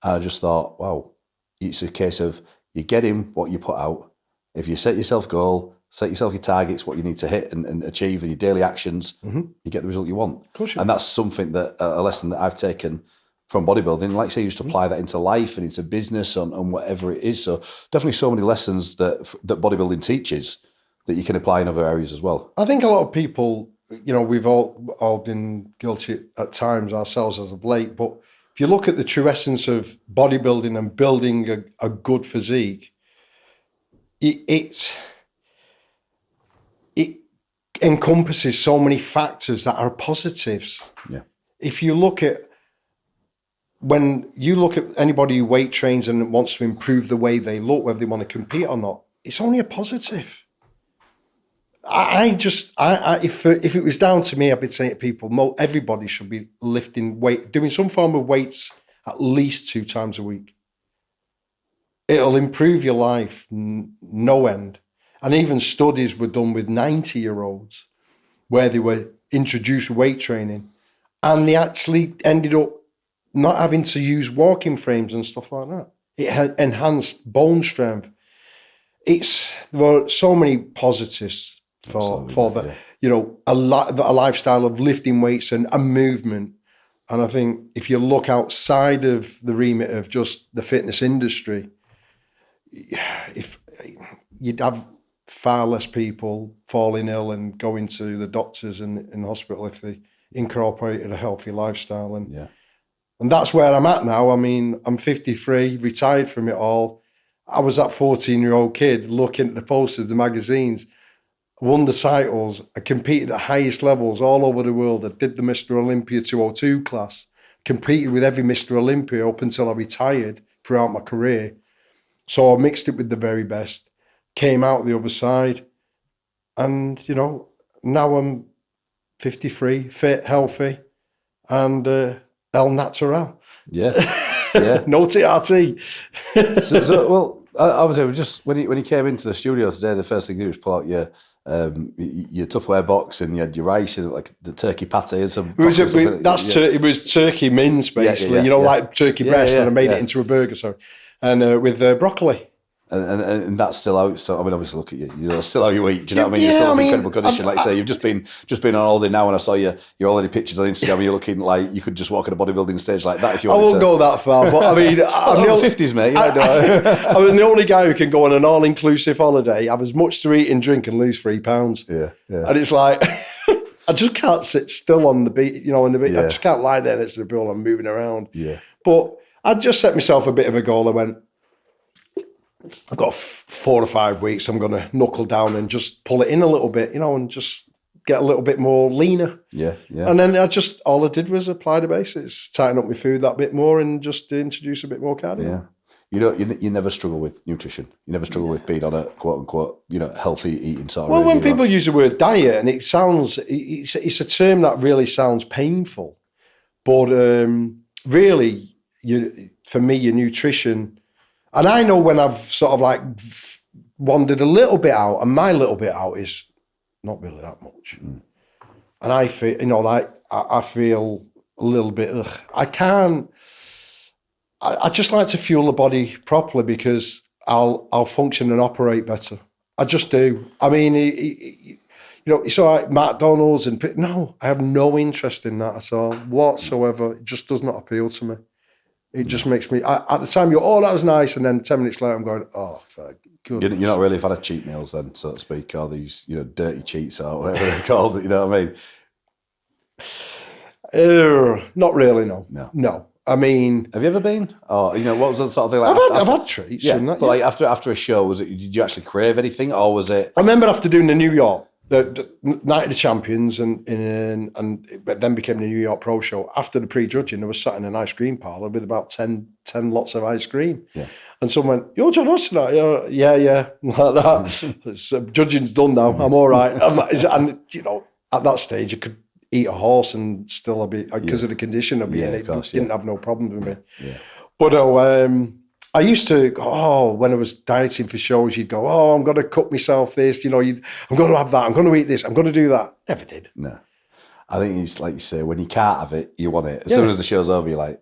And I just thought, wow, it's a case of you get in what you put out. If you set yourself a goal, set yourself your targets, what you need to hit and achieve, and your daily actions, you get the result you want. Of course you and that's something that a lesson that I've taken from bodybuilding. Like I say, you just apply that into life and into business and whatever it is. So definitely so many lessons that bodybuilding teaches that you can apply in other areas as well. I think a lot of people, we've all been guilty at times ourselves as of late, but if you look at the true essence of bodybuilding and building a good physique, it encompasses so many factors that are positives. Yeah. If you look at, when you look at anybody who weight trains and wants to improve the way they look, whether they want to compete or not, it's only a positive. If it was down to me, I'd be saying to people, everybody should be lifting weight, doing some form of weights at least 2 times a week. It'll improve your life no end. And even studies were done with 90-year-olds where they were introduced weight training, and they actually ended up not having to use walking frames and stuff like that. It had enhanced bone strength. There were so many positives for the, a lifestyle of lifting weights and movement. And I think if you look outside of the remit of just the fitness industry, if you'd have far less people falling ill and going to the doctors and in the hospital if they incorporated a healthy lifestyle. And that's where I'm at now. I mean, I'm 53, retired from it all. I was that 14-year-old kid looking at the posters, the magazines, won the titles. I competed at highest levels all over the world. I did the Mr. Olympia 202 class, competed with every Mr. Olympia up until I retired throughout my career. So I mixed it with the very best, came out the other side. And, now I'm 53, fit, healthy, and El Natural. Yeah. No TRT. Well, I was just when you came into the studio today, the first thing you did was pull out your Tupperware box and you had your rice and like the turkey pate and some. It was turkey mince basically, like turkey breast, and I made it into a burger. Sorry, and with broccoli. And that's still out. So I mean, obviously, look at you. Still how you eat. Do you know what I mean? You're still in incredible condition. Like I say, you've just been on holiday now, and I saw your holiday pictures on Instagram. You're looking like you could just walk on a bodybuilding stage like that if you wanted to. I won't go that far, but I mean, I'm the 50s, mate. I mean, the only guy who can go on an all-inclusive holiday, have as much to eat and drink, and lose 3 pounds. Yeah. And it's like, I just can't sit still on the beach. On the beach, I just can't lie there next to the pool. I'm moving around. Yeah. But I just set myself a bit of a goal. I went, I've got 4 or 5 weeks. I'm going to knuckle down and just pull it in a little bit, and just get a little bit more leaner. Yeah. And then all I did was apply the basics, tighten up my food that bit more, and just introduce a bit more cardio. Yeah. You never struggle with nutrition. You never struggle with being on a quote unquote, healthy eating sort of. Well, when people use the word diet, and it sounds, it's a term that really sounds painful, but really, for me, your nutrition. And I know when I've sort of like wandered a little bit out, and my little bit out is not really that much. And I feel, I feel a little bit, I just like to fuel the body properly because I'll function and operate better. I just do. I mean, you know, it's all right, McDonald's no, I have no interest in that at all whatsoever. It just does not appeal to me. It just makes me, at the time, that was nice. And then 10 minutes later, I'm going, oh, for goodness. You're not really a fan of cheat meals then, so to speak, or these, dirty cheats or whatever they're called, you know what I mean? Not really, no. No. I mean... Have you ever been? Or, what was the sort of thing like... I've had treats. Yeah, but like after a show, did you actually crave anything, or was it... I remember after doing the New York, the Night of the Champions, and it then became the New York Pro Show. After the pre-judging, I was sat in an ice cream parlour with about 10 lots of ice cream. Yeah. And someone went, "You're John Hodgson?" Yeah, like that. Judging's done now. I'm all right. And, at that stage, I could eat a horse and still be, because of the condition I'd be in, it didn't have no problems with me. Yeah. But I used to, when I was dieting for shows, you'd go, I'm going to cook myself this, I'm going to have that, I'm going to eat this, I'm going to do that. Never did. No. I think it's like you say, when you can't have it, you want it. As soon as the show's over, you're like,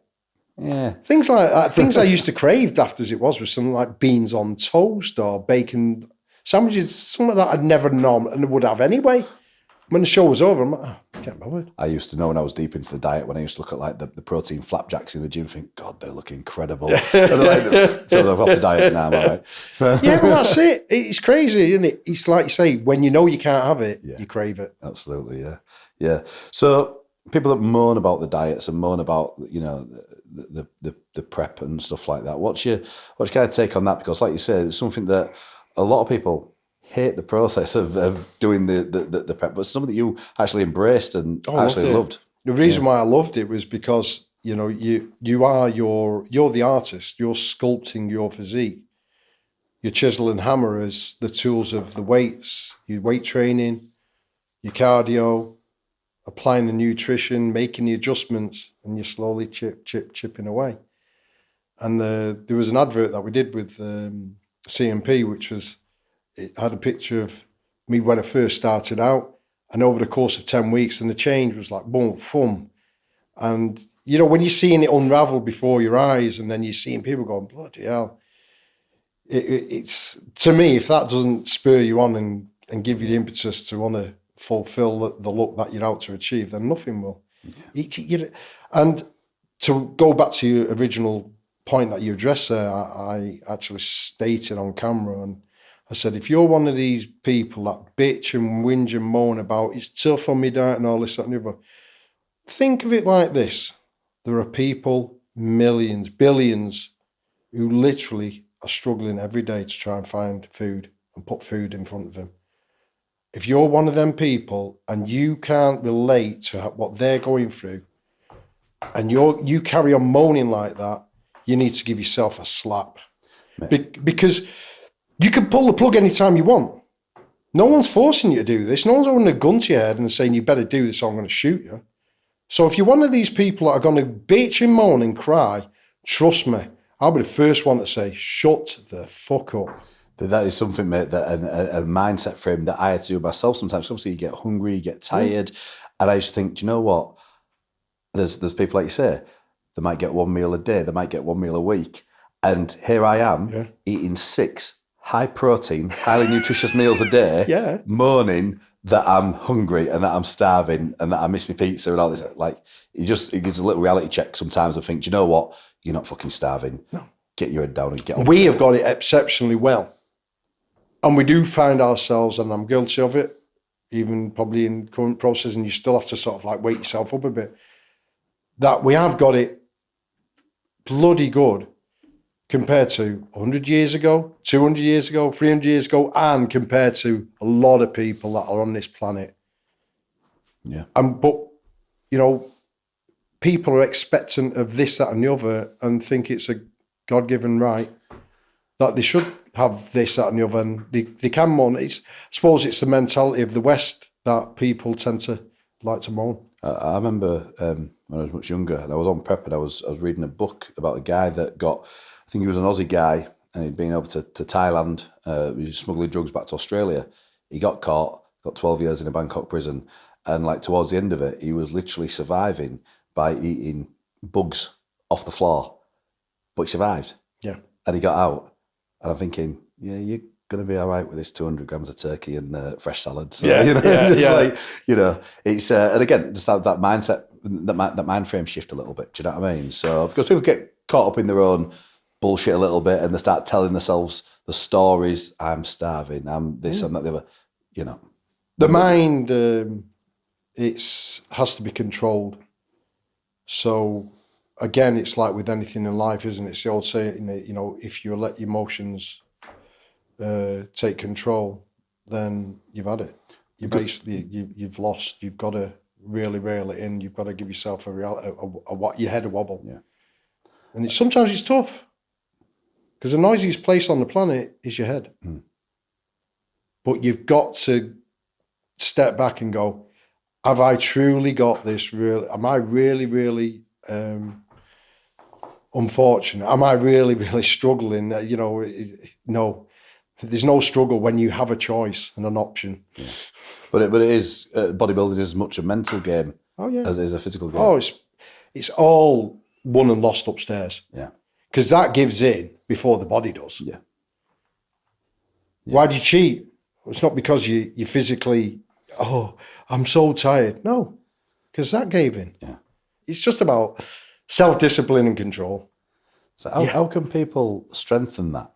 yeah. Things like that, things I used to crave after as it was something like beans on toast or bacon sandwiches, something that I'd never normally would have anyway. When the show was over, I'm like, I can't bother. I used to know when I was deep into the diet, when I used to look at like the protein flapjacks in the gym, think, God, they look incredible. So I'm off the diet now, right? Yeah, well, that's it. It's crazy, isn't it? It's like you say, when you know you can't have it, you crave it. Absolutely, yeah. Yeah. So people that moan about the diets and moan about, the prep and stuff like that, what's your kind of take on that? Because like you said, it's something that a lot of people hate the process of doing the prep, but it's something that you actually embraced and actually loved. The reason why I loved it was because you're the artist. You're sculpting your physique. Your chisel and hammer is the tools of the weights, your weight training, your cardio, applying the nutrition, making the adjustments, and you're slowly chipping away. And there was an advert that we did with CMP, which was. It had a picture of me when I first started out, and over the course of 10 weeks, and the change was like, boom, boom. And, when you're seeing it unravel before your eyes, and then you're seeing people going, bloody hell. It's to me, if that doesn't spur you on and give you the impetus to want to fulfill the look that you're out to achieve, then nothing will. Yeah. And to go back to your original point that you addressed there, I actually stated on camera, and I said, if you're one of these people that bitch and whinge and moan about it's tough on me diet and all this, that and the other, think of it like this. There are people, millions, billions, who literally are struggling every day to try and find food and put food in front of them. If you're one of them people and you can't relate to what they're going through, and you carry on moaning like that, you need to give yourself a slap. Because you can pull the plug anytime you want. No one's forcing you to do this. No one's holding a gun to your head and saying, you better do this or I'm going to shoot you. So if you're one of these people that are going to bitch and moan and cry, trust me, I'll be the first one to say, shut the fuck up. That is something, mate, that a mindset frame that I had to do myself sometimes. Obviously, you get hungry, you get tired. And I just think, do you know what? There's people, like you say, they might get one meal a day, they might get one meal a week. And here I am eating 6 high protein, highly nutritious meals a day, moaning that I'm hungry and that I'm starving and that I miss my pizza and all this. Like, it gives a little reality check sometimes. I think, do you know what? You're not fucking starving. No. Get your head down and get on. We have got it exceptionally well. And we do find ourselves, and I'm guilty of it, even probably in current process, and you still have to sort of like wake yourself up a bit, that we have got it bloody good. Compared to 100 years ago, 200 years ago, 300 years ago, and compared to a lot of people that are on this planet. Yeah. But, people are expectant of this, that, and the other, and think it's a God-given right that they should have this, that, and the other, and they can moan. I suppose it's the mentality of the West that people tend to like to moan. I remember when I was much younger, and I was on prep, and I was reading a book about a guy that got, I think he was an Aussie guy, and he'd been over to Thailand, he was smuggling drugs back to Australia. He got caught, got 12 years in a Bangkok prison, and like towards the end of it, he was literally surviving by eating bugs off the floor, but he survived. Yeah. And he got out, and I'm thinking, yeah, going to be all right with this 200 grams of turkey and fresh salad. So, Yeah, like, it's, and again, just that mindset, that mind frame shift a little bit. Do you know what I mean? So, because people get caught up in their own bullshit a little bit and they start telling themselves the stories, I'm starving, I'm this, I'm that, the other, The mind, has to be controlled. So, again, it's like with anything in life, isn't it? It's the old saying, if you let your emotions take control, then you've had it. You've lost. You've got to really reel it in. You've got to give yourself your head a wobble. Yeah. And sometimes it's tough because the noisiest place on the planet is your head. Mm. But you've got to step back and go, have I truly got this? Am I really, really unfortunate? Am I really, really struggling? No. There's no struggle when you have a choice and an option. Yeah. But it is, bodybuilding is as much a mental game as it is a physical game. Oh, it's all won and lost upstairs. Yeah. Because that gives in before the body does. Yeah. Why do you cheat? It's not because you physically, I'm so tired. No, because that gave in. Yeah. It's just about self-discipline and control. So how can people strengthen that?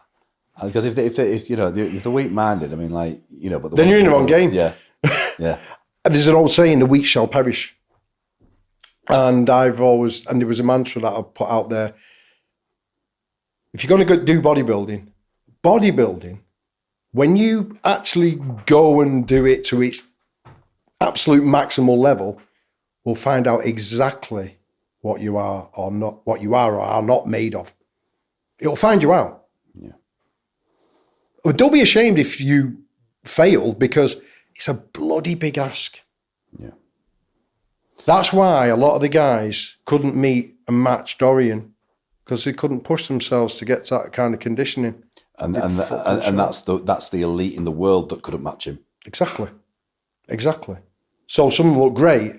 Because if they're weak-minded, I mean, like, but then you're in the wrong game. Yeah, yeah. There's an old saying: "The weak shall perish." And there was a mantra that I put out there: if you're going to do bodybuilding, when you actually go and do it to its absolute maximal level, we'll find out exactly what you are or are not made of. It'll find you out. Yeah. But don't be ashamed if you fail, because it's a bloody big ask. Yeah. That's why a lot of the guys couldn't meet and match Dorian, because they couldn't push themselves to get to that kind of conditioning. And that's the elite in the world that couldn't match him. Exactly. So some of them look great,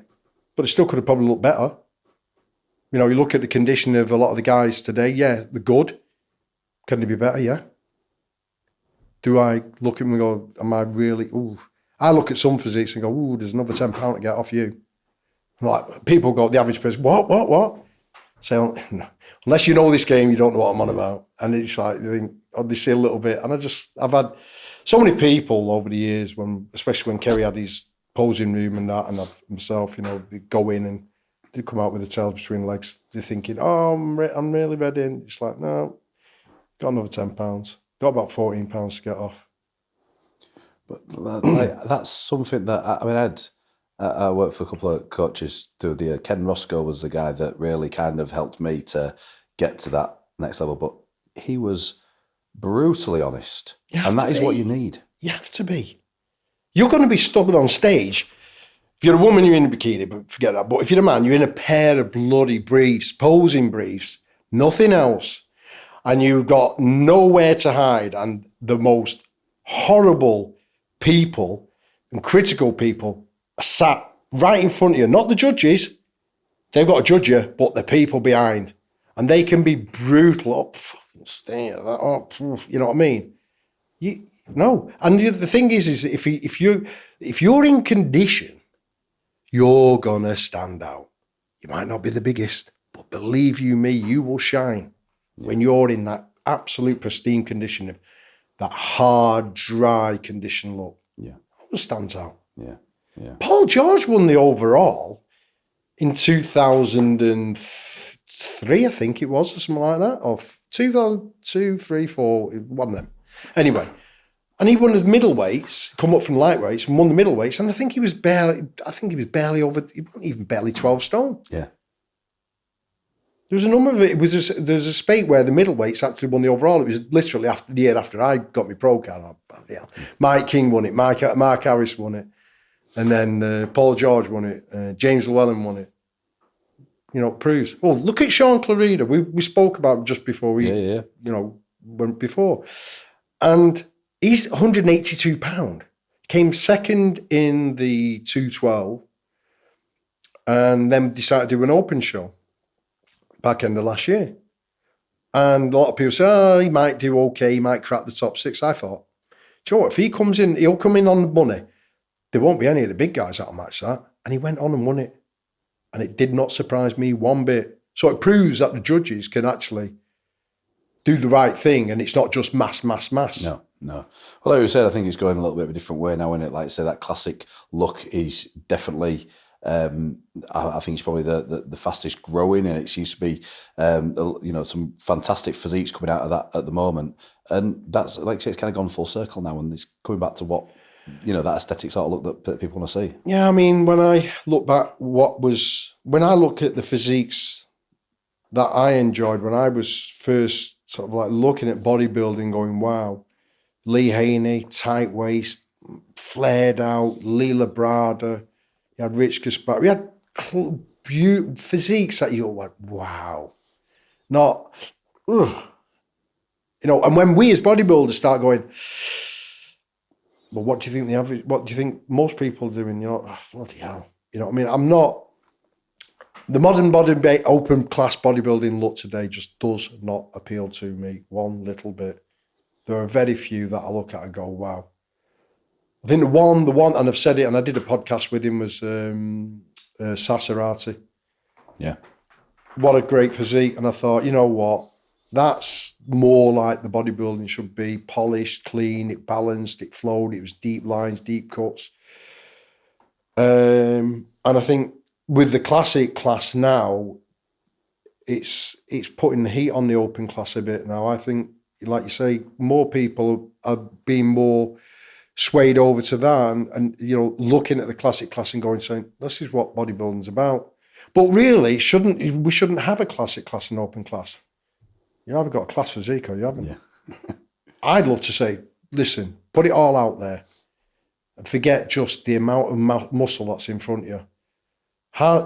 but they still could have probably looked better. You look at the condition of a lot of the guys today. Yeah, they're good. Can they be better? Yeah. Do I look at them and go, am I really, I look at some physiques and go, there's another £10 to get off you. Like, people go, the average person, what? So, unless you know this game, you don't know what I'm on about. And it's like, they see a little bit. And I've had so many people over the years, especially when Kerry had his posing room and that, and myself, they go in and they come out with the tails between legs. They're thinking, I'm really ready. And it's like, no, got another £10. Got about £14 to get off. But that's something that I worked for a couple of coaches through the Ken Roscoe was the guy that really kind of helped me to get to that next level. But he was brutally honest, and that is what you need. You have to be. You're going to be stubborn on stage. If you're a woman, you're in a bikini, but forget that. But if you're a man, you're in a pair of bloody briefs, posing briefs, nothing else. And you've got nowhere to hide. And the most horrible people and critical people are sat right in front of you. Not the judges. They've got to judge you, but the people behind. And they can be brutal. You know what I mean? No. And the thing is if you're in condition, you're going to stand out. You might not be the biggest, but believe you me, you will shine. When you're in that absolute pristine condition, of that hard, dry condition look, it stands out. Yeah. Paul George won the overall in 2003, I think it was, or something like that, or 2002, 3, 4, one of them. Anyway, and he won the middleweights, come up from lightweights and won the middleweights, and I think he was barely over, he wasn't even barely 12 stone. Yeah. There was a number of it. There's a spate where the middleweights actually won the overall. It was literally the year after I got my pro card. Mike King won it. Mark Harris won it. And then Paul George won it. James Llewellyn won it. Proves. Oh, look at Sean Clarida. We spoke about just before went before. And he's £182. Came second in the 212 and then decided to do an open show back end of last year. And a lot of people say, he might do okay, he might crack the top 6. I thought, Do you know what? If he comes in, he'll come in on money. There won't be any of the big guys that'll match that. And he went on and won it. And it did not surprise me one bit. So it proves that the judges can actually do the right thing, and it's not just mass. No. Well, like you said, I think it's going a little bit of a different way now, isn't it? Like I say, that classic look is definitely, I think it's probably the fastest growing, and it seems to be, some fantastic physiques coming out of that at the moment. And that's, like I say, it's kind of gone full circle now, and it's coming back to what, that aesthetic sort of look that people want to see. Yeah, I mean, when I look back, when I look at the physiques that I enjoyed when I was first sort of like looking at bodybuilding, going, wow, Lee Haney, tight waist, flared out, Lee Labrada, you had Rich Gaspar, we had physiques that you went, wow. Not, ugh. And when we as bodybuilders start going, well, what do you think what do you think most people are doing? Oh, bloody hell. You know what I mean? I'm not, the modern open class bodybuilding look today just does not appeal to me one little bit. There are very few that I look at and go, wow. I think the one, and I've said it, and I did a podcast with him, was Sasarati. Yeah. What a great physique. And I thought, you know what? That's more like the bodybuilding should be. Polished, clean, it balanced, it flowed, it was deep lines, deep cuts. And I think with the classic class now, it's putting the heat on the open class a bit now. I think, like you say, more people are being more swayed over to that and looking at the classic class and going, saying, this is what bodybuilding's about. But really, we shouldn't have a classic class and open class. You haven't got a class physique, or you haven't. Yeah. I'd love to say, listen, put it all out there and forget just the amount of muscle that's in front of you.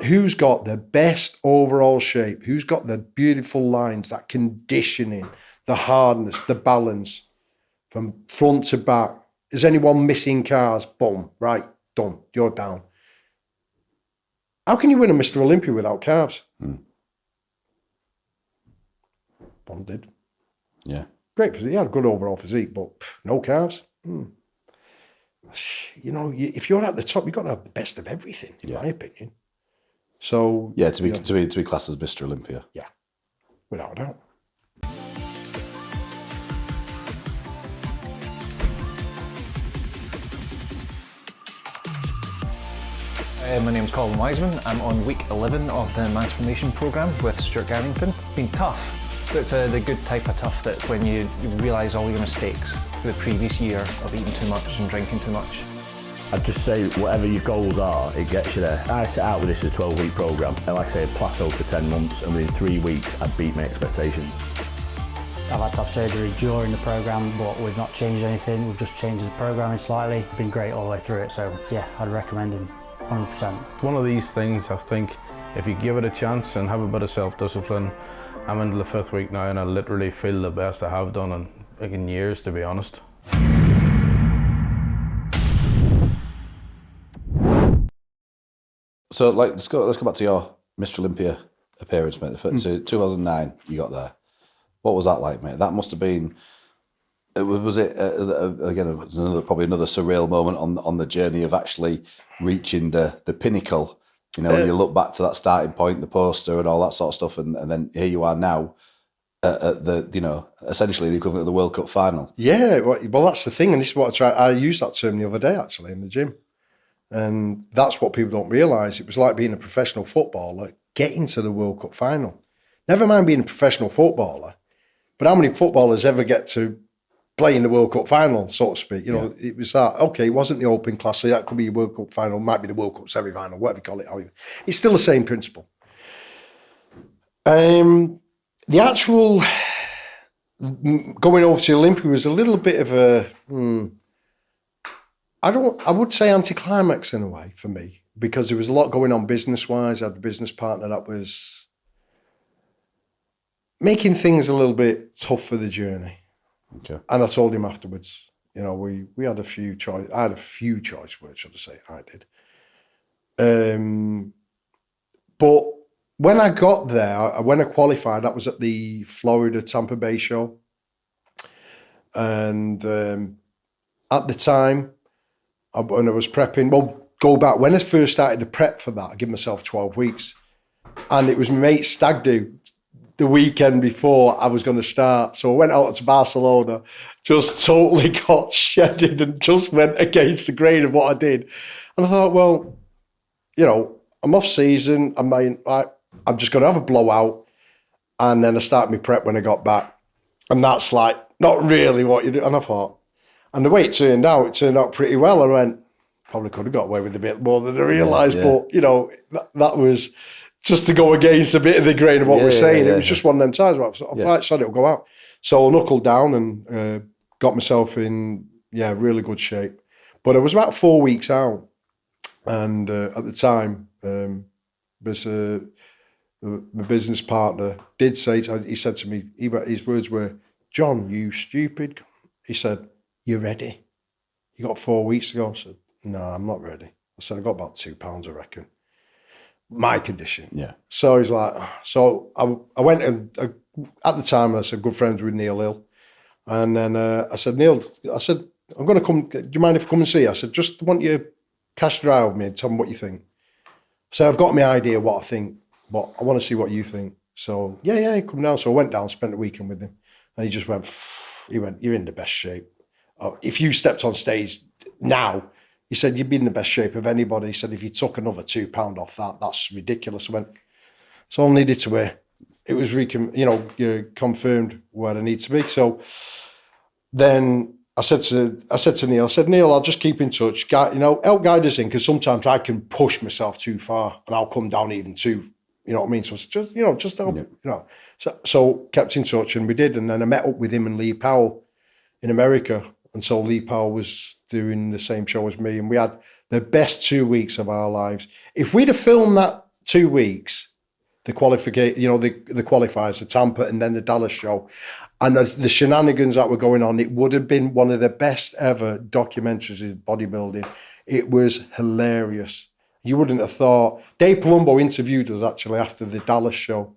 Who's got the best overall shape? Who's got the beautiful lines, that conditioning, the hardness, the balance from front to back? Is anyone missing cars? Boom, right, done, you're down. How can you win a Mr. Olympia without calves? Bond did. Yeah. Great physique. He had a good overall physique, but no calves. If you're at the top, you've got to have the best of everything, in my opinion. So yeah, to be classed as Mr. Olympia. Yeah, without a doubt. My name's Colin Wiseman. I'm on week 11 of the Transformation Programme with Stuart Garrington. Been tough, but it's the good type of tough that when you realise all your mistakes for the previous year of eating too much and drinking too much. I'd just say whatever your goals are, it gets you there. I set out with this as a 12-week programme, and like I say, I plateaued for 10 months, and within 3 weeks, I beat my expectations. I've had to have surgery during the programme, but we've not changed anything. We've just changed the programming slightly. It's been great all the way through it, so yeah, I'd recommend him 100%. It's one of these things, I think, if you give it a chance and have a bit of self-discipline, I'm into the 5th week now and I literally feel the best I have done in years, to be honest. So, let's go back to your Mr. Olympia appearance, mate. So, 2009, you got there. What was that like, mate? That must have been. Was it again? Probably another surreal moment on the journey of actually reaching the pinnacle. When you look back to that starting point, the poster and all that sort of stuff, and then here you are now at the essentially the equivalent of the World Cup final. Yeah, well, that's the thing, and this is what I used that term the other day actually in the gym, and that's what people don't realise. It was like being a professional footballer getting to the World Cup final. Never mind being a professional footballer, but how many footballers ever get to play in the World Cup final, so to speak? It was that. Okay, it wasn't the open class, so that could be a World Cup final, might be the World Cup semi-final, whatever you call it. It's still the same principle. The actual going over to Olympia was a little bit of a, I would say anticlimax in a way for me, because there was a lot going on business-wise. I had a business partner that was making things a little bit tough for the journey. Okay. And I told him afterwards, we had a few choice. I had a few choice words, should I say? I did. But when I got there, when I qualified, that was at the Florida Tampa Bay show, and at the time, when I was prepping, well, go back, when I first started to prep for that, I gave myself 12 weeks. And it was my mate's stag do the weekend before I was going to start. So I went out to Barcelona, just totally got shedded and just went against the grain of what I did. And I thought, well, you know, I'm off season. I'm just going to have a blowout. And then I started my prep when I got back. And that's like, not really what you do. And I thought, and the way it turned out pretty well. I went, probably could have got away with a bit more than I realised. Yeah. But, you know, that was just to go against a bit of the grain of what we're saying. It was just one of them times where I thought, it'll go out. So I knuckled down and got myself in, really good shape. But I was about 4 weeks out. And at the time, my business partner did say, he said to me, his words were, "John, you stupid." He said, "You ready? You got 4 weeks to go." I said, "No, I'm not ready." I said, "I got about 2 pounds, I reckon. My condition." Yeah. So he's like, so I went and at the time I said, good friends with Neil Hill. And then I said, "Neil," "I'm going to come. Do you mind if I come and see you?" I said, "Just want you to cast your eye with me and tell me what you think." So I've got my idea what I think, but I want to see what you think. So yeah, come down. So I went down, spent the weekend with him, and he just went, "You're in the best shape. If you stepped on stage now," he said, "you'd be in the best shape of anybody." He said, "If you took another £2 off that, that's ridiculous." I went, so all I needed to wear. It was confirmed where I need to be. So then I said to Neil, "Neil, I'll just keep in touch. Help guide us in, because sometimes I can push myself too far and I'll come down even too, you know what I mean? So just help, So kept in touch, and we did. And then I met up with him and Lee Powell in America. And so Lee Powell was doing the same show as me, and we had the best 2 weeks of our lives. If we'd have filmed that 2 weeks, the qualifiers, the Tampa and then the Dallas show, and the shenanigans that were going on, it would have been one of the best ever documentaries in bodybuilding. It was hilarious. You wouldn't have thought. Dave Palumbo interviewed us actually after the Dallas show,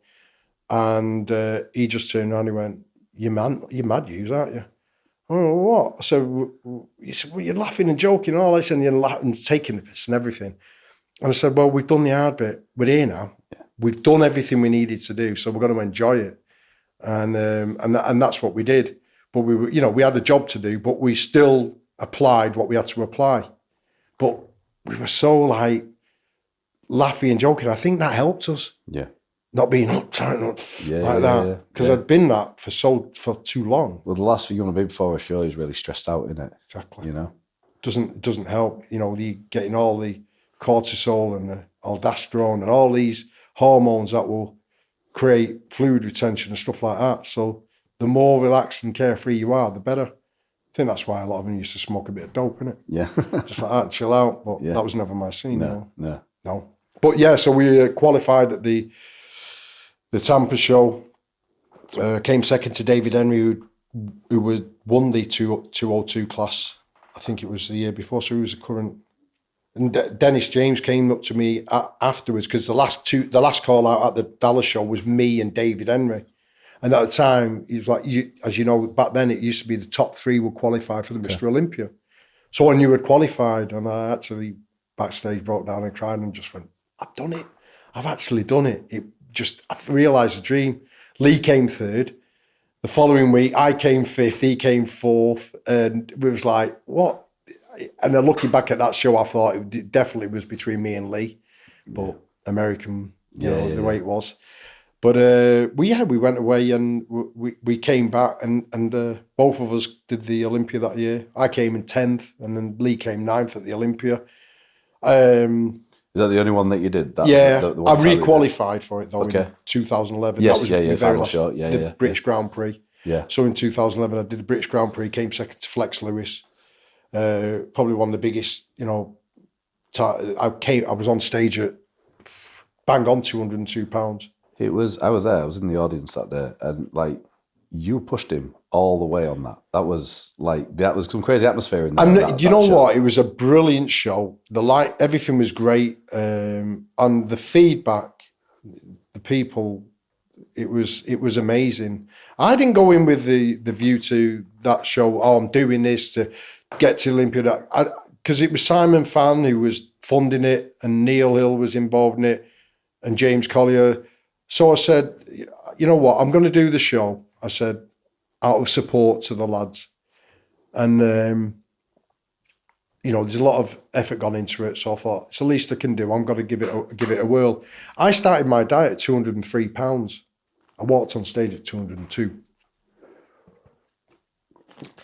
and he just turned around and he went, "You're mad, you, aren't you?" "Oh, what?" So he said, "Well, you're laughing and joking and all this, and you're laughing, taking the piss and everything." And I said, "Well, we've done the hard bit. We're here now. Yeah. We've done everything we needed to do, so we're going to enjoy it." And that's what we did. But we had a job to do, but we still applied what we had to apply. But we were so like laughing and joking. I think that helped us. Yeah. Not being uptight like that. Because I'd been that for too long. Well, the last thing you want to be before a show is really stressed out, isn't it? Exactly. You know? Doesn't help. Getting all the cortisol and the aldosterone and all these hormones that will create fluid retention and stuff like that. So the more relaxed and carefree you are, the better. I think that's why a lot of them used to smoke a bit of dope, innit? Yeah. Just like that, and chill out. But that was never my scene. No. But yeah, so we qualified at the Tampa show. Came second to David Henry, who won the 202 class. I think it was the year before, so he was a current. And Dennis James came up to me afterwards, because the last call out at the Dallas show was me and David Henry. And at the time, he was like, as you know, back then it used to be the top 3 would qualify for the Mr. Olympia. So I knew I'd qualified, and I actually backstage broke down and cried and just went, "I've done it. I've actually done it." I've realised a dream. Lee came 3rd. The following week, I came 5th, he came 4th, and it was like, what? And then looking back at that show, I thought it definitely was between me and Lee, but American, the way it was. But we went away and we came back, and both of us did the Olympia that year. I came in 10th, and then Lee came 9th at the Olympia. Is that the only one that you did? I re-qualified for it though in 2011. Yes, that was final shot. The British Grand Prix. Yeah. So in 2011, I did the British Grand Prix, came second to Flex Lewis. Probably one of the biggest, I was on stage at bang on 202 pounds. I was there. I was in the audience that day, and like you pushed him all the way on that. That was some crazy atmosphere in there. And you know what? It was a brilliant show. The light, everything was great, and the feedback, the people, it was amazing. I didn't go in with the view to that show. Oh, I'm doing this get to Olympia. Because it was Simon Fan who was funding it, and Neil Hill was involved in it, and James Collier. So I said, you know what, I'm going to do the show. I said, out of support to the lads. And, you know, there's a lot of effort gone into it. So I thought, it's the least I can do. I'm going to give it a whirl. I started my diet at 203 pounds. I walked on stage at 202.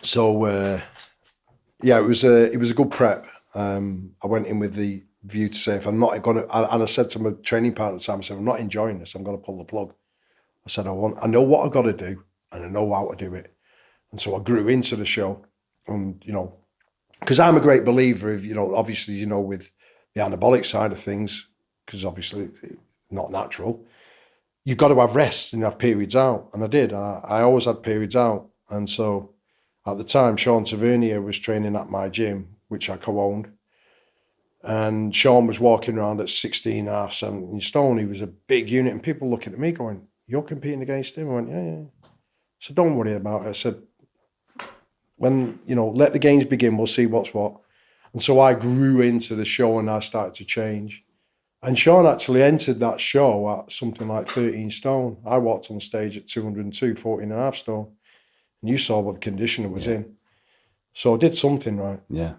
So, yeah, it was a good prep. I went in with the view to say, if I'm not going to, and I said to my training partner at the time, I said, I'm not enjoying this, I'm going to pull the plug. I said, I know what I've got to do, and I know how to do it. And so I grew into the show. And, you know, because I'm a great believer of, you know, obviously, you know, with the anabolic side of things, because obviously not natural, you've got to have rest and have periods out. And I did. I always had periods out. And so at the time, Sean Tavernier was training at my gym, which I co-owned. And Sean was walking around at 16, half, 17 stone. He was a big unit. And people looking at me going, you're competing against him? I went, yeah. So don't worry about it. I said, when, you know, let the games begin, we'll see what's what. And so I grew into the show and I started to change. And Sean actually entered that show at something like 13 stone. I walked on stage at 202, 14 and a half stone. And you saw what the condition it was in. So I did something right. Yeah.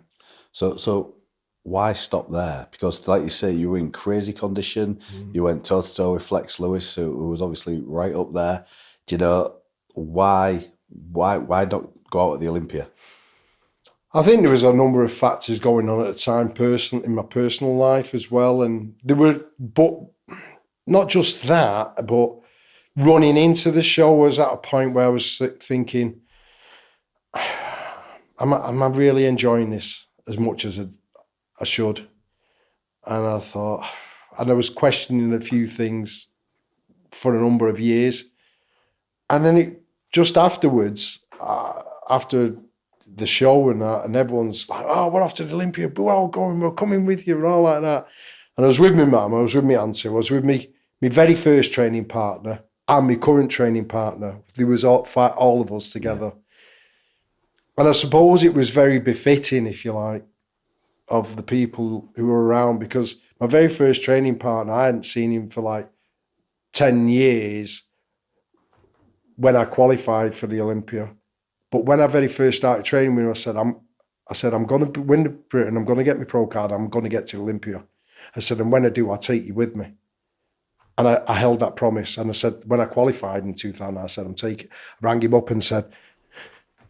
So why stop there? Because like you say, you were in crazy condition. You went toe-to-toe with Flex Lewis, who was obviously right up there. Do you know, why not go out at the Olympia? I think there was a number of factors going on at the time, in my personal life as well. And there were, but not just that, but running into the show was at a point where I was thinking, am I really enjoying this as much as I should? And I thought, and I was questioning a few things for a number of years. And then just afterwards, after the show and that, and everyone's like, oh, we're off to the Olympia, we're coming with you, and all like that. And I was with my mum, I was with my auntie, I was with my very first training partner and my current training partner. There was all of us together. And I suppose it was very befitting, if you like, of the people who were around, because my very first training partner, I hadn't seen him for like 10 years when I qualified for the Olympia. But when I very first started training with him, I said, I'm going to win the Britain, I'm going to get my pro card, I'm going to get to Olympia. I said, and when I do, I'll take you with me. And I held that promise. And I said, when I qualified in 2000, I said, I rang him up and said,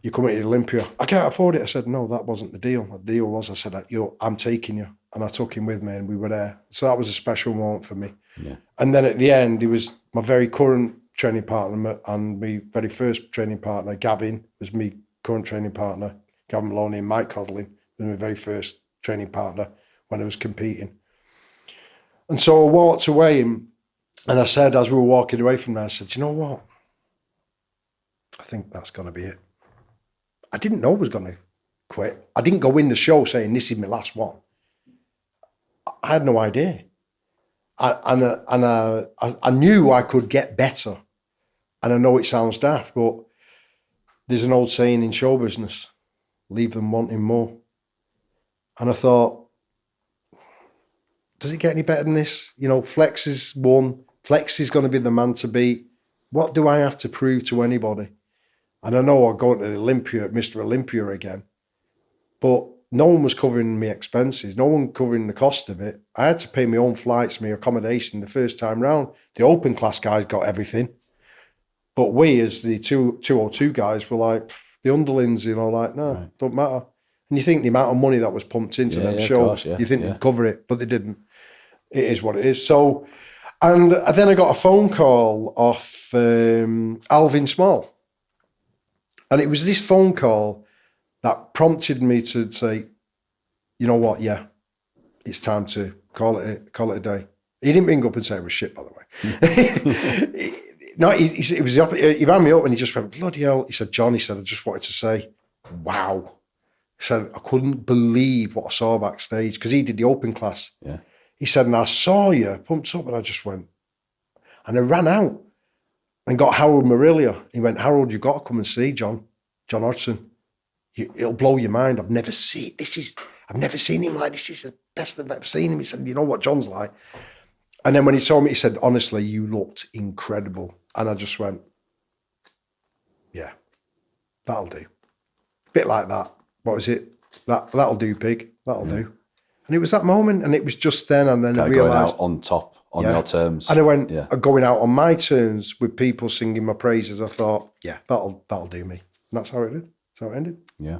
you're coming to Olympia. I can't afford it. I said, no, that wasn't the deal. The deal was, I said, I'm taking you. And I took him with me and we were there. So that was a special moment for me. Yeah. And then at the end, he was my very current training partner and my very first training partner, Gavin, was my current training partner. Gavin Maloney and Mike Codling was my very first training partner when I was competing. And so I walked away and I said, as we were walking away from there, I said, you know what? I think that's going to be it. I didn't know I was going to quit. I didn't go in the show saying, this is my last one. I had no idea. I knew I could get better. And I know it sounds daft, but there's an old saying in show business, leave them wanting more. And I thought, does it get any better than this? You know, Flex is won. Flex is going to be the man to beat. What do I have to prove to anybody? And I know I'm going to the Olympia, Mr. Olympia again, but no one was covering my expenses. No one covering the cost of it. I had to pay my own flights, my accommodation the first time round. The open class guys got everything. But we, as the 202 guys, were like, the underlings, you know, like, no, right. Don't matter. And you think the amount of money that was pumped into them shows, you think they'd cover it, but they didn't. It is what it is. So, and then I got a phone call off Alvin Small. And it was this phone call that prompted me to say, you know what, yeah, it's time to call it a day. He didn't ring up and say it was shit, by the way. No, it was the opposite. He rang me up and he just went, bloody hell. He said, John, I just wanted to say, wow. He said, I couldn't believe what I saw backstage because he did the open class. Yeah. He said, and I saw you pumped up and I just went, and I ran out and got Harold Marilia. He went, Harold, you've got to come and see John Hodgson. it'll blow your mind. I've never seen him like this. Is the best I've ever seen him. He said, you know what John's like? And then when he saw me, he said, honestly, you looked incredible. And I just went, yeah, that'll do. Bit like that. What was it? That'll do, pig. That'll do. And it was that moment, and it was just then, and then I realised, going out on top, on your terms. and I went going out on my terms with people singing my praises. I thought, yeah, that'll do me. And that's how it did. That's how it ended. Yeah.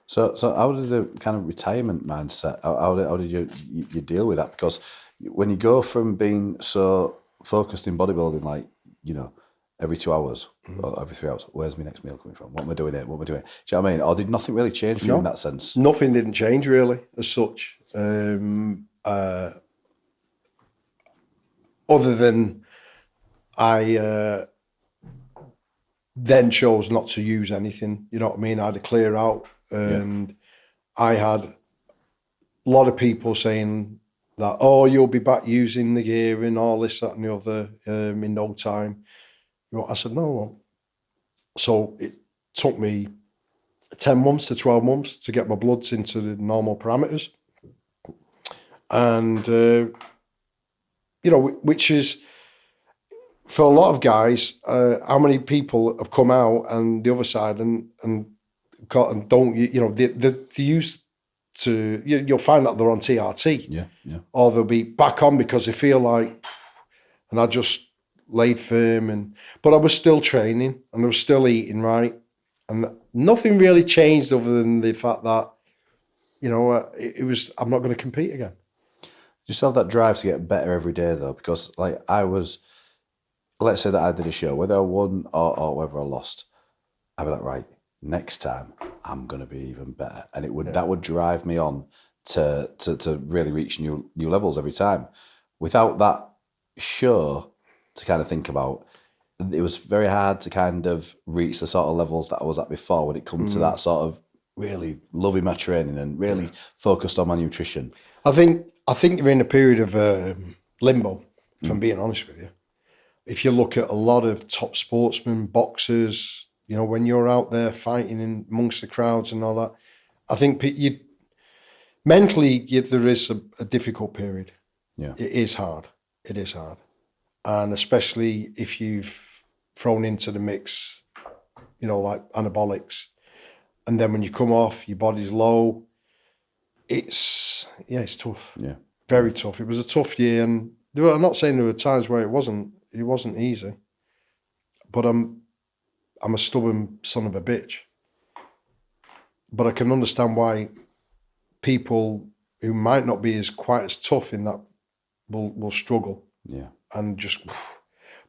So how did the kind of retirement mindset? How did you deal with that? Because when you go from being so focused in bodybuilding, like, you know, every 2 hours or every 3 hours, where's my next meal coming from? What am I doing here? What am I doing? Do you know what I mean? Or did nothing really change for you in that sense? Nothing didn't change really as such. Other than I then chose not to use anything. You know what I mean? I had to clear out, and I had a lot of people saying that, oh, you'll be back using the gear and all this, that, and the other in no time. You know, I said, no, I won't. So it took me 10 months to 12 months to get my bloods into the normal parameters. And, you know, which is, for a lot of guys, how many people have come out and the other side and don't, you know, they used to, you'll find that they're on TRT. Yeah. Or they'll be back on because they feel like, and I just laid firm, but I was still training and I was still eating right. And nothing really changed other than the fact that, you know, it was, I'm not going to compete again. You still have that drive to get better every day though, because like let's say that I did a show, whether I won or whether I lost, I'd be like, right, next time I'm going to be even better. And that would drive me on to really reach new levels every time. Without that show to kind of think about, it was very hard to kind of reach the sort of levels that I was at before when it comes to that sort of really loving my training and really focused on my nutrition. I think you're in a period of limbo, if I'm being honest with you. If you look at a lot of top sportsmen, boxers, you know, when you're out there fighting in amongst the crowds and all that, I think mentally there is a difficult period. Yeah, it is hard. It is hard, and especially if you've thrown into the mix, you know, like anabolics, and then when you come off, your body's low. It's tough. Yeah, very tough. It was a tough year, and I'm not saying there were times where it wasn't easy, but I'm a stubborn son of a bitch. But I can understand why people who might not be quite as tough in that will struggle. Yeah, and just.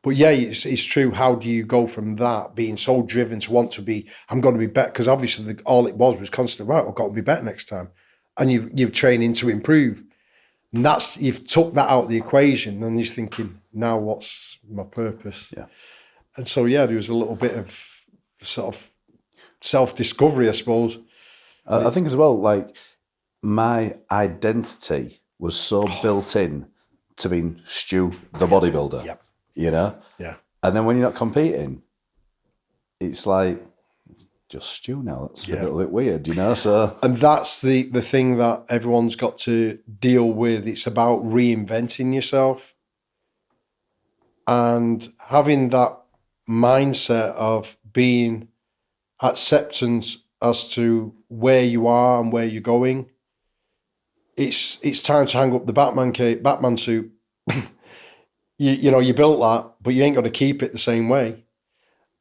But yeah, it's true. How do you go from that being so driven to want to be? I'm going to be better, because obviously all it was constantly, right, I've got to be better next time, and you're training to improve. And you've took that out of the equation, and you're thinking, now what's my purpose? Yeah. And so, yeah, there was a little bit of sort of self-discovery, I suppose. I think as well, like, my identity was so built in to being Stu, the bodybuilder, you know? Yeah. And then when you're not competing, it's like, just Stu now. That's a little bit weird, you know? So, and that's the thing that everyone's got to deal with. It's about reinventing yourself and having that mindset of being acceptance as to where you are and where you're going. It's time to hang up the Batman suit. you know, you built that, but you ain't going to keep it the same way.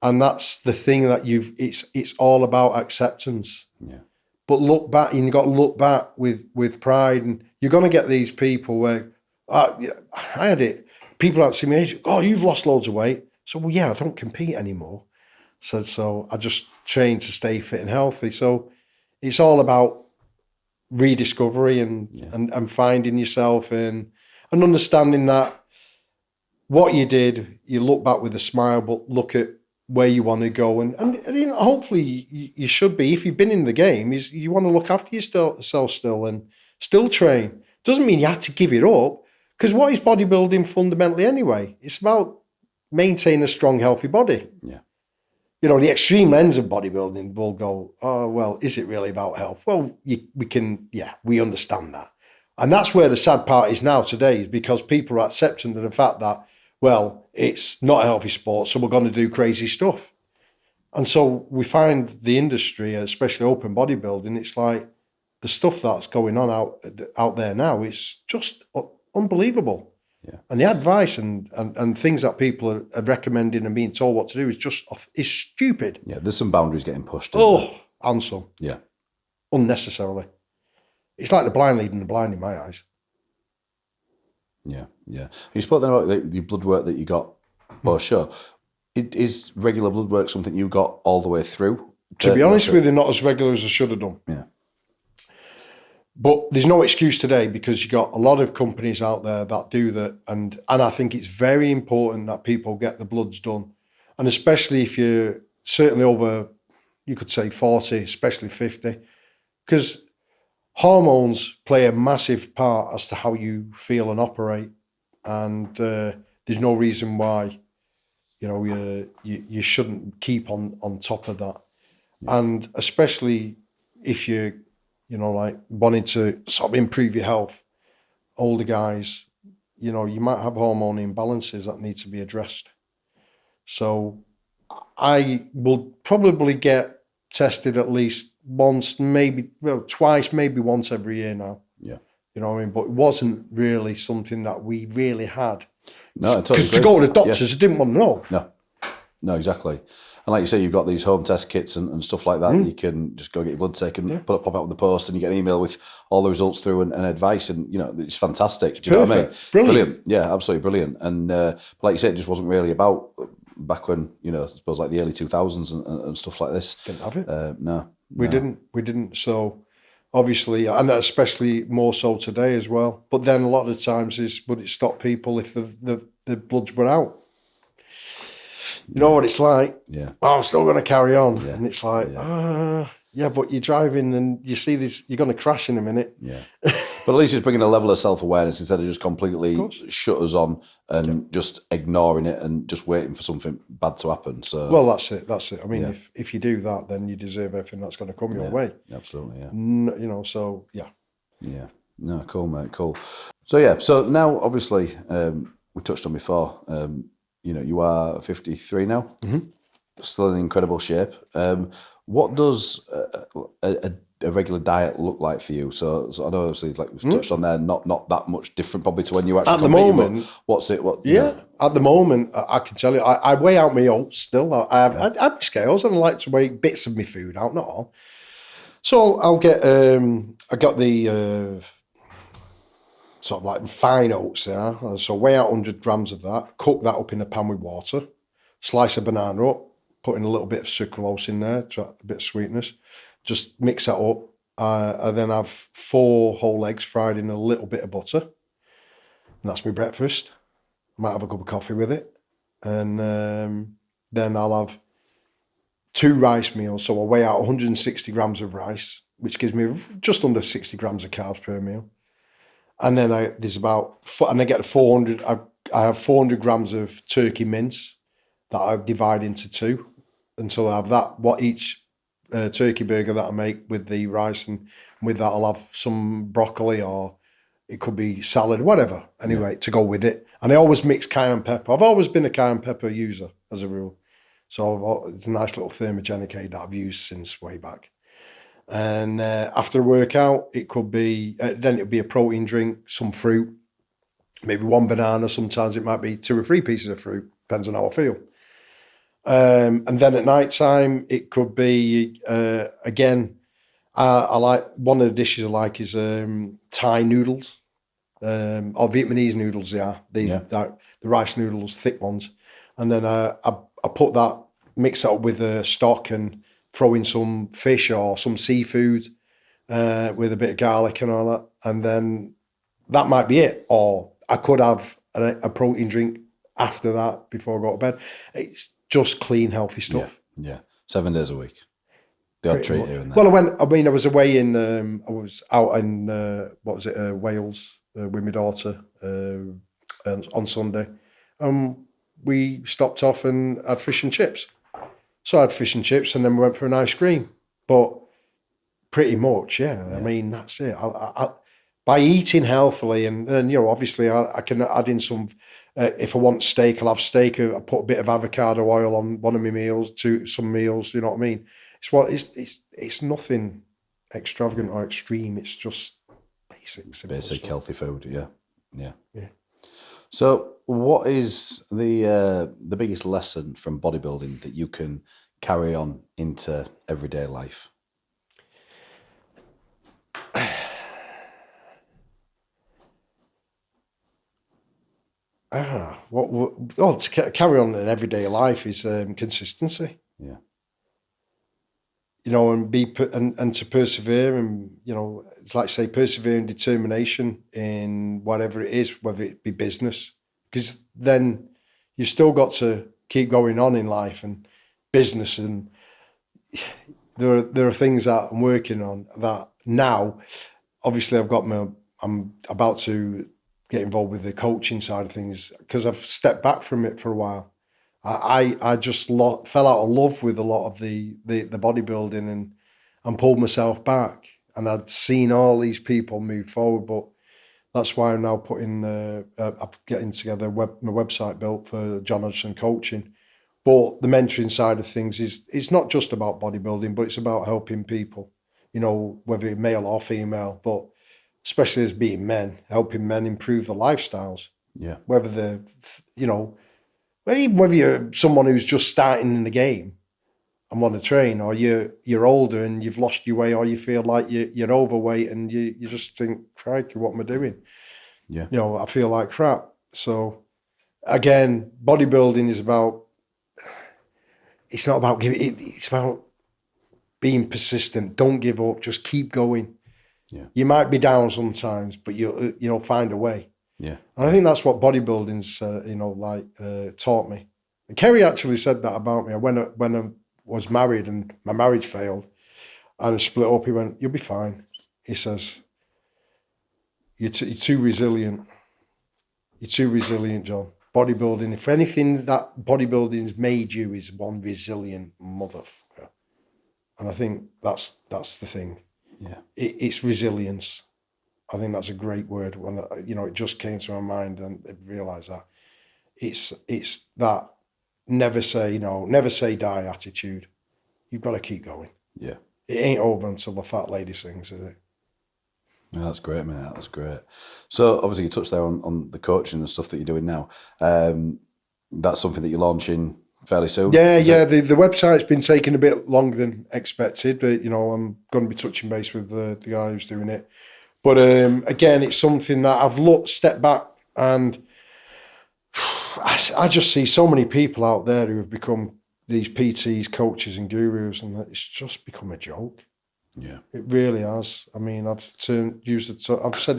And that's the thing that it's all about acceptance. Yeah. But look back, and you've got to look back with pride, and you're going to get these people where, I had it, people out to me, oh, you've lost loads of weight. So, well, yeah, I don't compete anymore. So I just train to stay fit and healthy. So it's all about rediscovery and finding yourself and understanding that what you did, you look back with a smile, but look at where you want to go. And you know, hopefully you should be, if you've been in the game, you want to look after yourself still and still train. Doesn't mean you have to give it up, because what is bodybuilding fundamentally anyway? It's about maintaining a strong, healthy body. Yeah. you know, the extreme ends of bodybuilding will go, oh, well, is it really about health? Well, we understand that. And that's where the sad part is now today, is because people are accepting of the fact that, well, it's not a healthy sport, so we're going to do crazy stuff. And so we find the industry, especially open bodybuilding, it's like the stuff that's going on out there now, it's just unbelievable. Yeah. And the advice and things that people are recommending and being told what to do is stupid. Yeah, there's some boundaries getting pushed. And some. Yeah. Unnecessarily. It's like the blind leading the blind in my eyes. Yeah, yeah. You spoke then about the blood work that you got. Well, sure. Is regular blood work something you got all the way through? To be honest with you, not as regular as I should have done. Yeah. But there's no excuse today, because you got a lot of companies out there that do that. And I think it's very important that people get the bloods done. And especially if you're certainly over, you could say 40, especially 50. Because hormones play a massive part as to how you feel and operate. And there's no reason why, you know, you shouldn't keep on top of that. Yeah. And especially if you're, you know, like wanting to sort of improve your health, older guys, you know, you might have hormone imbalances that need to be addressed. So I will probably get tested at least once, maybe, well, twice, maybe once every year now. Yeah. You know what I mean? But it wasn't really something that we really had. No, because to go to the doctors, I didn't want to know. No, exactly. And like you say, you've got these home test kits and stuff like that. You can just go get your blood taken, pop out in the post, and you get an email with all the results through and advice. And, you know, it's fantastic. Do you know what I mean? Brilliant. Yeah, absolutely brilliant. And like you said, it just wasn't really about back when, you know, I suppose like the early 2000s and stuff like this. Didn't have it. No. We didn't. So obviously, and especially more so today as well. But then a lot of the times would it stop people if the bloods were out? You know what it's like? Yeah. Oh, I'm still going to carry on. Yeah. And it's like, yeah, but you're driving and you see this, you're going to crash in a minute. Yeah. But at least it's bringing a level of self-awareness instead of just completely shut us on and just ignoring it and just waiting for something bad to happen. So, well, that's it. I mean, if you do that, then you deserve everything that's going to come your way. Absolutely, yeah. You know, so, yeah. Yeah. No, cool, mate, cool. So, yeah, so now, obviously, we touched on before, you know, you are 53 now, still in incredible shape. What does a regular diet look like for you? So I know obviously, like we've touched on there, not that much different probably to when you actually at the moment. What's it? At the moment, I can tell you, I weigh out my oats still. I have scales and I like to weigh bits of my food out, not all. So I'll get, I got the sort of like fine oats there. So weigh out 100 grams of that, cook that up in a pan with water, slice a banana up, put in a little bit of sucralose in there to add a bit of sweetness. Just mix that up. I then have 4 whole eggs fried in a little bit of butter. And that's my breakfast. Might have a cup of coffee with it. And then I'll have 2 rice meals. So I'll weigh out 160 grams of rice, which gives me just under 60 grams of carbs per meal. And then I get 400, I have 400 grams of turkey mince that I divide into 2. And so I have that, each turkey burger that I make with the rice, and with that I'll have some broccoli, or it could be salad, whatever, anyway, to go with it. And I always mix cayenne pepper. I've always been a cayenne pepper user as a rule. So it's a nice little thermogenic aid that I've used since way back. And after a workout, it could be, then it'll be a protein drink, some fruit, maybe 1 banana. Sometimes it might be 2 or 3 pieces of fruit, depends on how I feel. And then at night time, it could be, again, I like, one of the dishes I like is Thai noodles, or Vietnamese noodles, the rice noodles, thick ones. And then I put that, mix that up with stock and throw in some fish or some seafood with a bit of garlic and all that. And then that might be it. Or I could have a protein drink after that before I go to bed. It's just clean, healthy stuff. Yeah. 7 days a week. The odd treat here and there. Well, I was away in, I was out in, Wales with my daughter on Sunday. We stopped off and had fish and chips. So I had fish and chips, and then we went for an ice cream. But pretty much, yeah. I mean, that's it. By eating healthily, and you know, obviously, I can add in some. If I want steak, I'll have steak. I put a bit of avocado oil on one of my meals, some meals. You know what I mean? It's nothing extravagant or extreme. It's just basic healthy food. Yeah. So, what is the biggest lesson from bodybuilding that you can carry on into everyday life? To carry on in everyday life is consistency. Yeah. You know, and to persevere, and you know, it's like say persevering determination in whatever it is, whether it be business, because then you've still got to keep going on in life and business, and there are things that I'm working on that now. Obviously, I'm about to get involved with the coaching side of things because I've stepped back from it for a while. I just fell out of love with a lot of the bodybuilding and pulled myself back. And I'd seen all these people move forward, but that's why I'm now I'm getting together my website built for John Hodgson coaching. But the mentoring side of things it's not just about bodybuilding, but it's about helping people, you know, whether male or female, but especially as being men, helping men improve their lifestyles. Yeah. Whether they're, you know, even whether you're someone who's just starting in the game and want to train, or you're older and you've lost your way, or you feel like you're overweight and you just think, crikey, what am I doing? Yeah. You know, I feel like crap. So again, bodybuilding is it's not about giving, it's about being persistent. Don't give up, just keep going. Yeah. You might be down sometimes, but you'll find a way. Yeah. And I think that's what bodybuilding's, taught me. And Kerry actually said that about me. When I was married and my marriage failed and I split up, he went, "You'll be fine." He says, you're too resilient. You're too resilient, John. Bodybuilding, if anything that bodybuilding's made you is one resilient motherfucker. And I think that's the thing. Yeah. It's resilience. I think that's a great word. When it just came to my mind and I realised that it's that never say no, never say die attitude. You've got to keep going. Yeah. It ain't over until the fat lady sings, is it? Yeah, that's great, man. That's great. So obviously you touched there on the coaching and stuff that you're doing now. That's something that you're launching fairly soon? Yeah. The website's been taking a bit longer than expected, but I'm going to be touching base with the guy who's doing it. But again, it's something that I've stepped back, and I just see so many people out there who have become these PTs, coaches, and gurus, and it's just become a joke. Yeah, it really has. I mean, I've said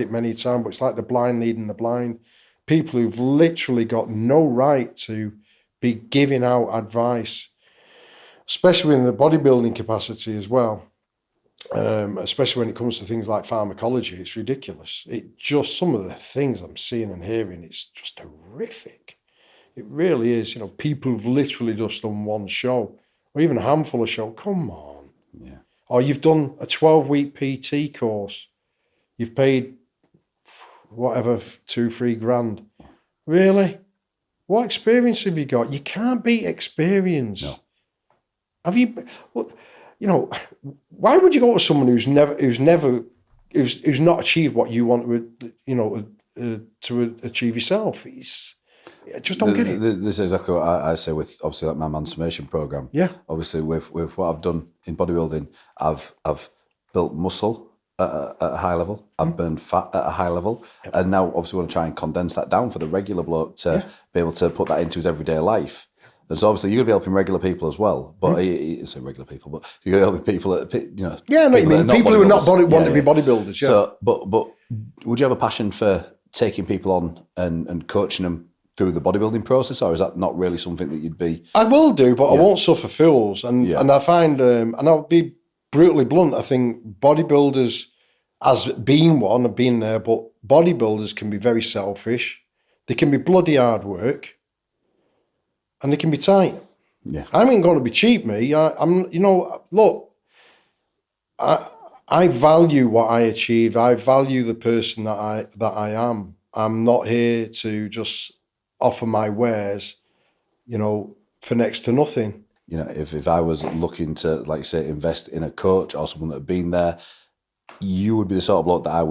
it many times, but it's like the blind leading the blind. People who've literally got no right to be giving out advice, especially in the bodybuilding capacity as well. Especially when it comes to things like pharmacology, it's ridiculous. Some of the things I'm seeing and hearing, it's just horrific. It really is. People who've literally just done one show, or even a handful of shows. Come on. Yeah. Or you've done a 12-week PT course. You've paid whatever, 2-3 grand. Really? What experience have you got? You can't beat experience. No. Have you? Well, why would you go to someone who's not achieved what you want to achieve yourself? I just don't get it. This is exactly what I say with obviously like my transformation program. Yeah. Obviously with what I've done in bodybuilding, I've built muscle at a high level. I've burned fat at a high level, and now obviously we want to try and condense that down for the regular bloke to be able to put that into his everyday life. And so obviously you're going to be helping regular people as well, but it's regular people, but you're going to help people that people who are not want to be bodybuilders. Yeah. So, but would you have a passion for taking people on and coaching them through the bodybuilding process, or is that not really something that you'd be? I will do, but I won't suffer fools. And I find, and I'll be brutally blunt, I think bodybuilders, as being one, have been there, but bodybuilders can be very selfish. They can be bloody hard work, and they can be tight. Yeah. I ain't going to be cheap, me. I'm, you know, look, I value what I achieved. I value the person that I am. I'm not here to just offer my wares, you know, for next to nothing. You know, if I was looking to, like say, invest in a coach or someone that had been there, you would be the sort of bloke that I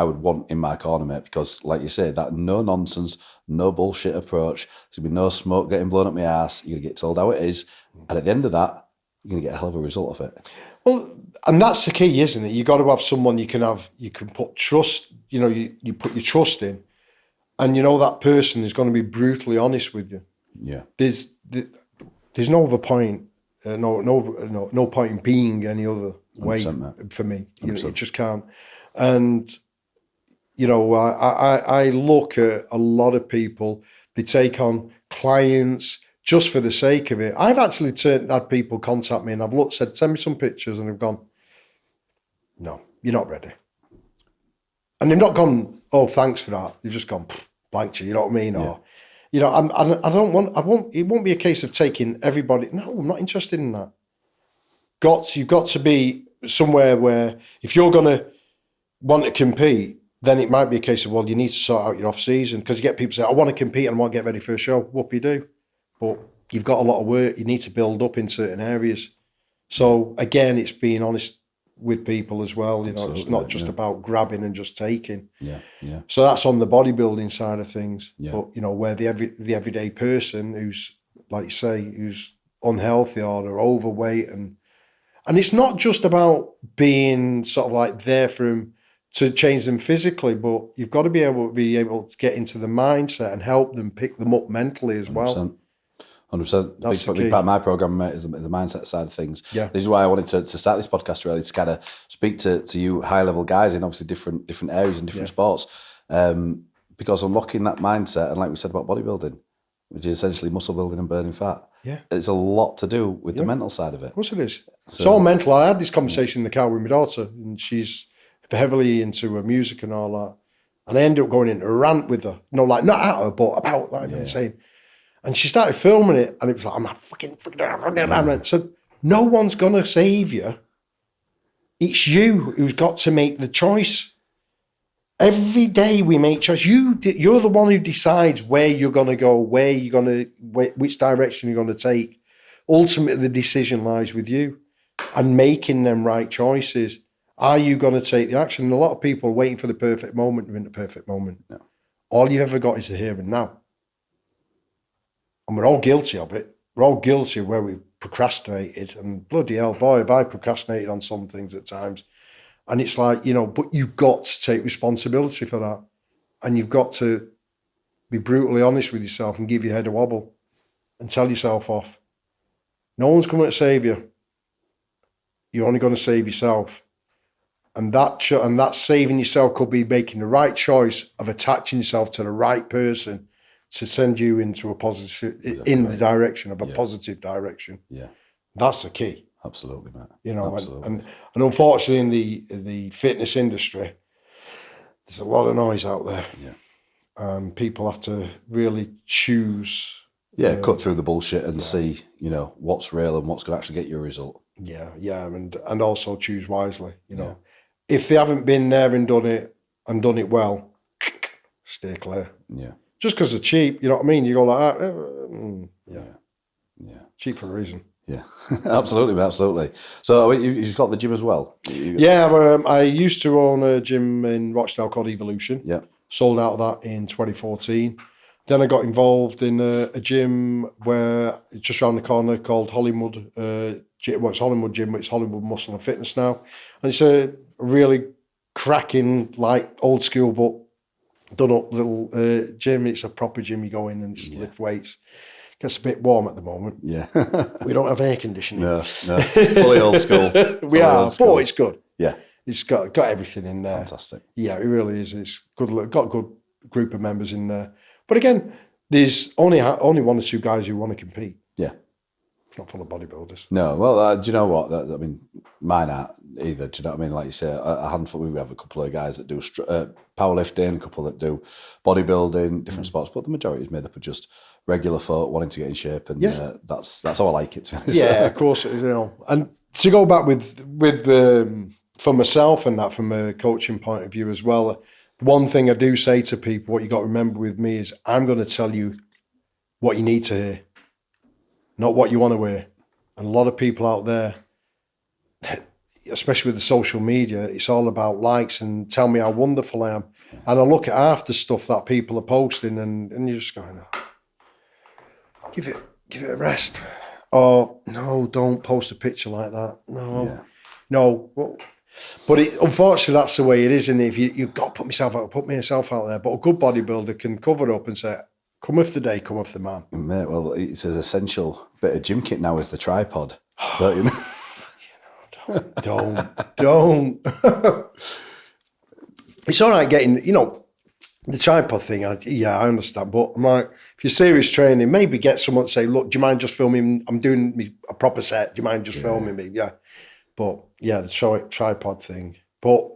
would want in my corner, mate. Because, like you say, that no nonsense, no bullshit approach. There's gonna be no smoke getting blown up my ass. You're gonna get told how it is, and at the end of that, you're gonna get a hell of a result of it. Well, and that's the key, isn't it? You got to have someone you can put trust. You know, you put your trust in, and you know that person is going to be brutally honest with you. Yeah. There's no other point, no point in being any other way for me. You know, you just can't. And you know, I look at a lot of people. They take on clients just for the sake of it. I've actually had people contact me, and I've said, send me some pictures, and they've gone, no, you're not ready. And they've not gone, oh, thanks for that. They've just gone, blanked you, you know what I mean? Yeah. Or, you know, it won't be a case of taking everybody. No, I'm not interested in that. You've got to be somewhere where if you're going to want to compete, then it might be a case of, well, you need to sort out your off season, because you get people say, I want to compete and I want to get ready for a show. Whoop you do. But you've got a lot of work. You need to build up in certain areas. So again, it's being honest with people as well. You know, absolutely, it's not just about grabbing and just taking. Yeah, yeah. So that's on the bodybuilding side of things. Yeah. But you know, where the everyday person who's, like you say, who's unhealthy or they're overweight, and it's not just about being sort of like there for them to change them physically, but you've got to be able to get into the mindset and help them pick them up mentally as 100%. Well. 100%. The big part of my program, mate, is the mindset side of things. Yeah. This is why I wanted to start this podcast, really, to kind of speak to you high level guys in obviously different areas and different sports, because unlocking that mindset, and like we said about bodybuilding, which is essentially muscle building and burning fat, it's a lot to do with the mental side of it. Of course it is. It's all mental. I had this conversation in the car with my daughter, and she's heavily into her music and all that, and I ended up going into a rant with her. No, like not at her, but about like I'm saying. And she started filming it, and it was like, I'm not fucking. So no one's gonna save you. It's you who's got to make the choice. Every day we make choice. You're the one who decides where you're gonna go, which direction you're gonna take. Ultimately, the decision lies with you, and making them right choices. Are you gonna take the action? And a lot of people are waiting for the perfect moment. You're in the perfect moment. No. All you've ever got is the here and now. And we're all guilty of it. We're all guilty of where we've procrastinated. And bloody hell, boy, have I procrastinated on some things at times. And it's like, you know, but you've got to take responsibility for that. And you've got to be brutally honest with yourself and give your head a wobble and tell yourself off. No one's coming to save you. You're only going to save yourself. And that saving yourself could be making the right choice of attaching yourself to the right person to send you into a positive, the direction of a positive direction. Yeah. That's the key. Absolutely, mate. You know, and unfortunately in the fitness industry, there's a lot of noise out there. Yeah. People have to really choose. Yeah, cut through the bullshit and see, you know, what's real and what's going to actually get you a result. Yeah, and also choose wisely, you know. If they haven't been there and done it well, stay clear. Yeah. Just because they're cheap, you know what I mean? You go like that, yeah. Cheap for a reason. Yeah, absolutely, absolutely. So you've got the gym as well? I used to own a gym in Rochdale called Evolution. Yeah. Sold out of that in 2014. Then I got involved in a gym where it's just around the corner called Hollywood. It's Hollywood Gym, but it's Hollywood Muscle and Fitness now. And it's a really cracking, like old school, but done up little gym. It's a proper gym. You go in and lift weights. Gets a bit warm at the moment. Yeah. We don't have air conditioning. No. Fully old school. But it's good. Yeah. It's got everything in there. Fantastic. Yeah, it really is. It's good. Got a good group of members in there. But again, there's only one or two guys who want to compete. Yeah. It's not full of bodybuilders. No, well, do you know what? I mean, mine aren't either. Do you know what I mean? Like you say, a handful. We have a couple of guys that do powerlifting, a couple that do bodybuilding, different sports, but the majority is made up of just regular folk wanting to get in shape, and that's how I like it. To be honest. Yeah, of course, and to go back with for myself and that from a coaching point of view as well. One thing I do say to people, what you got to remember with me is I'm going to tell you what you need to hear, not what you want to hear. And a lot of people out there, especially with the social media, it's all about likes and tell me how wonderful I am. And I look at half the stuff that people are posting, and you're just going, oh, give it a rest. Or no, don't post a picture like that. No. But unfortunately, that's the way it is. And if you've got to put myself out there. But a good bodybuilder can cover it up and say, come with the day, come with the man. Mate, well, it's an essential bit of gym kit now is the tripod. Don't you? Don't. It's all right getting, the tripod thing. I understand. But I'm like, if you're serious training, maybe get someone to say, look, do you mind just filming? I'm doing a proper set. Do you mind just filming me? Yeah. But yeah, the tripod thing. But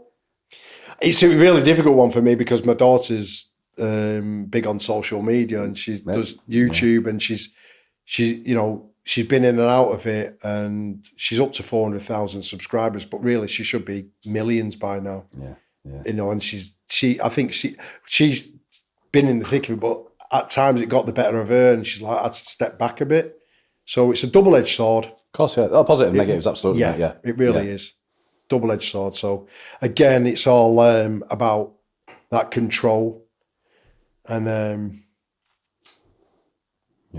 it's a really difficult one for me because my daughter's big on social media and she does YouTube and she's been in and out of it and she's up to 400,000 subscribers, but really she should be millions by now. Yeah. And I think she's been in the thick of it, but at times it got the better of her and she's like had to step back a bit. So it's a double-edged sword. Of course, yeah. Positive and negatives, absolutely. Yeah, it really is. Double-edged sword. So again, it's all about that control and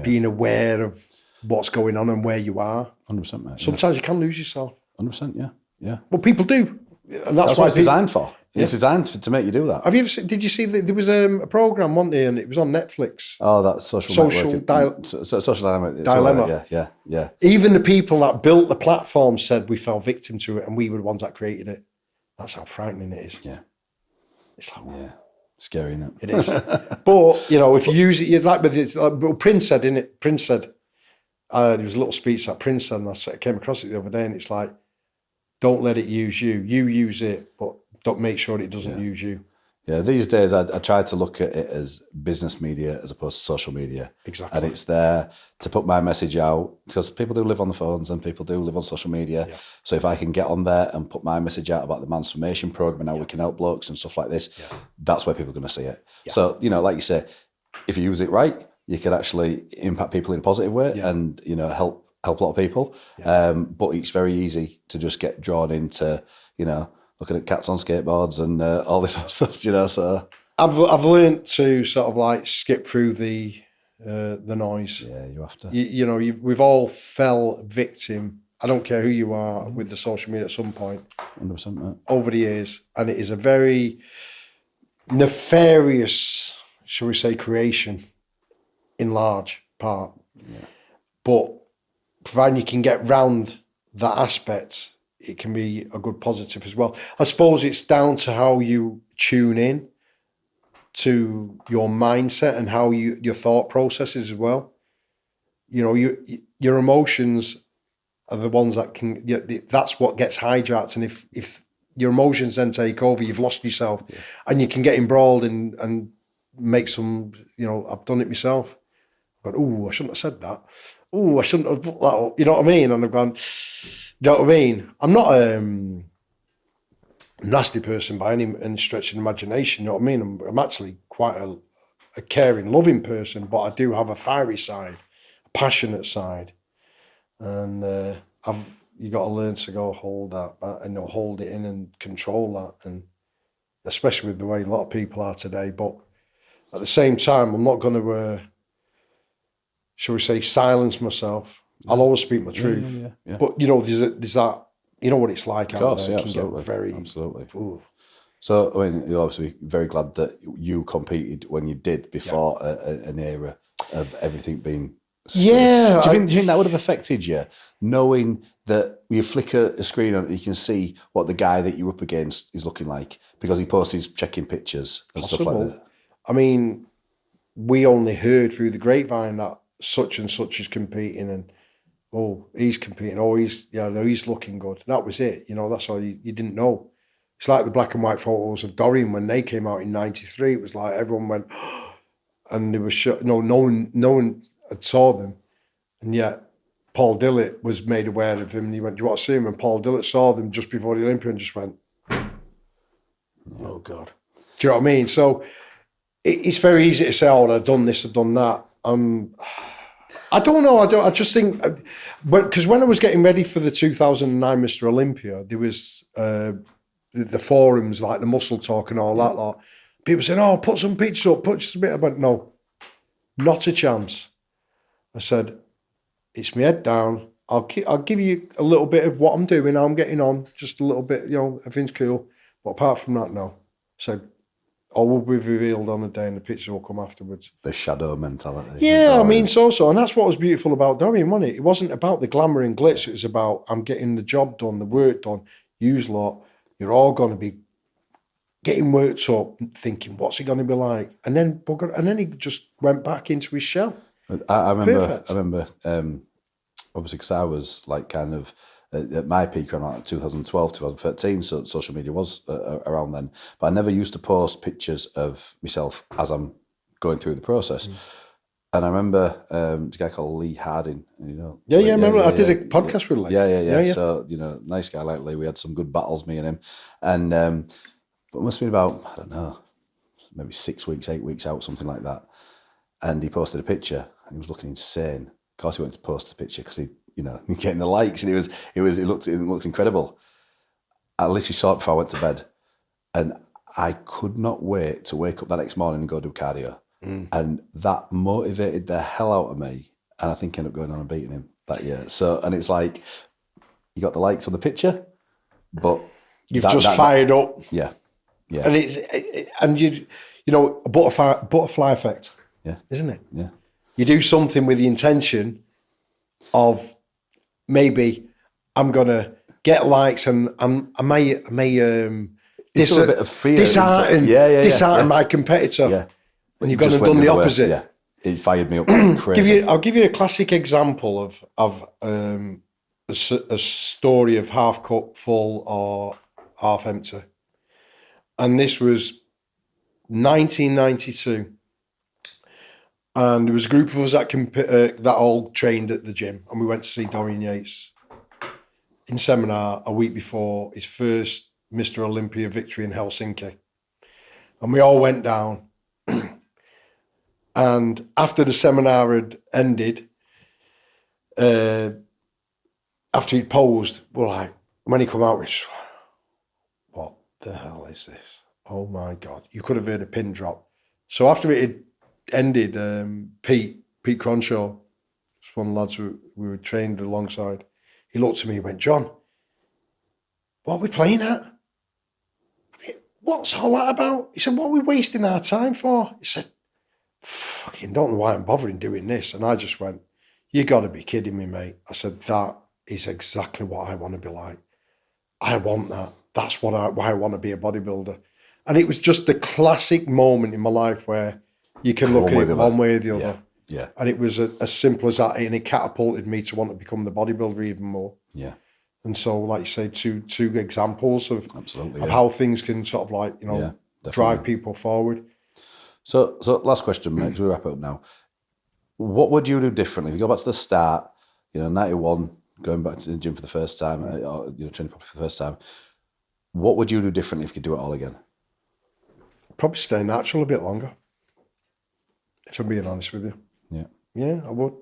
being aware of what's going on and where you are. 100%, mate. Sometimes you can lose yourself. 100%, yeah. Well, people do. And that's what it's designed for. It's designed to make you do that. Have you ever did you see that there was a program one day and it was on Netflix? Oh, that social dilemma. Yeah. Even the people that built the platform said we fell victim to it and we were the ones that created it. That's how frightening it is. Yeah. It's like, scary, isn't it? It is. But, if you use it, but Prince said, in it, Prince said, there was a little speech that Prince said, and I came across it the other day, and it's like, don't let it use you. You use it, but don't make sure it doesn't use you. Yeah, these days I try to look at it as business media as opposed to social media. Exactly. And it's there to put my message out because people do live on the phones and people do live on social media. Yeah. So if I can get on there and put my message out about the Transformation Program and how we can help blokes and stuff like this, that's where people are going to see it. Yeah. So, like you say, if you use it right, you can actually impact people in a positive way and, help a lot of people. Yeah. But it's very easy to just get drawn into, looking at cats on skateboards and all this sort of stuff, so. I've learned to sort of like skip through the noise. Yeah, you have to. We've all fell victim. I don't care who you are with the social media at some point. 100%, mate. Over the years. And it is a very nefarious, shall we say, creation in large part. Yeah. But providing you can get round that aspect, it can be a good positive as well. I suppose it's down to how you tune in to your mindset and how your thought processes as well. Your emotions are the ones that that's what gets hijacked. And if your emotions then take over, you've lost yourself and you can get embroiled and make some, I've done it myself. I've gone, I shouldn't have said that. I shouldn't have put that up. You know what I mean? And I've gone, you know what I mean? I'm not a nasty person by any stretch of imagination. You know what I mean? I'm actually quite a caring, loving person, but I do have a fiery side, a passionate side, and you got to learn to go hold that and hold it in and control that, and especially with the way a lot of people are today. But at the same time, I'm not going to, shall we say, silence myself. I'll always speak my truth. Yeah. But, there's that, what it's like out there. It can get very... Absolutely. Ooh. So, you're obviously very glad that you competed when you did before an era of everything being... Yeah. Do you think that would have affected you, knowing that you flicker a screen on it, you can see what the guy that you're up against is looking like because he posts his check-in pictures and stuff like that? I mean, we only heard through the grapevine that such and such is competing and he's competing. He's looking good. That was it. That's all you didn't know. It's like the black and white photos of Dorian when they came out in '93. It was like everyone went, and they were no one had saw them, and yet Paul Dillett was made aware of them, and he went, "Do you want to see him?" And Paul Dillett saw them just before the Olympia and just went, "Oh God." Do you know what I mean? So it's very easy to say, "Oh, I've done this, I've done that." I don't know. I just think, because when I was getting ready for the 2009 Mr. Olympia, there was the forums like the Muscle Talk and all that lot. People saying, "Oh, put some pictures up, put just a bit." I went, "No, not a chance." I said, "It's my head down. I'll give you a little bit of what I'm doing, how I'm getting on, just a little bit. Everything's cool. But apart from that, no." I said, all will be revealed on the day, and the picture will come afterwards. The shadow mentality. Yeah, I mean, so, and that's what was beautiful about Dorian, wasn't it? It wasn't about the glamour and glitz. It was about, I'm getting the job done, the work done. Yous lot, you're all going to be getting worked up, thinking, what's it going to be like? And then he just went back into his shell. I remember. Perfect. I remember. Obviously, because I was like kind of at my peak around like 2012, 2013, so social media was around then. But I never used to post pictures of myself as I'm going through the process. And I remember a guy called Lee Harding, Yeah, remember I did a podcast with Lee. Yeah. So, nice guy like Lee. We had some good battles, me and him. And but it must have been about, I don't know, maybe 6 weeks, 8 weeks out, something like that. And he posted a picture and he was looking insane. Of course, he went to post the picture because he getting the likes, and it looked incredible. I literally saw it before I went to bed, and I could not wait to wake up that next morning and go do cardio. And that motivated the hell out of me, and I think I ended up going on and beating him that year. So, and it's like, you got the likes on the picture, but you've fired up. Yeah. And a butterfly effect. Yeah. Isn't it? Yeah. You do something with the intention of, maybe I'm gonna get likes, and I may it's a bit of fear, dishearten my competitor. Yeah. And you've gone and done the opposite. Yeah. It fired me up like crazy. I'll give you a classic example of a story of half cup full or half empty. And this was 1992. And there was a group of us that all trained at the gym, and we went to see Dorian Yates in seminar a week before his first Mr. Olympia victory in Helsinki. And we all went down. And after the seminar had ended, after he'd posed, we're like, when he come out, we're just, what the hell is this? Oh my God. You could have heard a pin drop. So after it had ended, Pete Cronshaw, one of the lads we were trained alongside, he looked at me and went, "John, what are we playing at? What's all that about?" He said, "What are we wasting our time for?" He said, "Fucking don't know why I'm bothering doing this." And I just went, "You got to be kidding me, mate." I said, "That is exactly what I want to be like. I want that. That's why I want to be a bodybuilder." And it was just the classic moment in my life where you can look at it one way or the other. Yeah. And it was as simple as that, and it catapulted me to want to become the bodybuilder even more. Yeah. And so, like you say, two examples of Absolutely, how things can sort of drive people forward. So last question, mate, as we wrap it up now. What would you do differently? If you go back to the start, 91, going back to the gym for the first time, or training properly for the first time, what would you do differently if you could do it all again? Probably stay natural a bit longer, if I'm being honest with you. Yeah. Yeah, I would.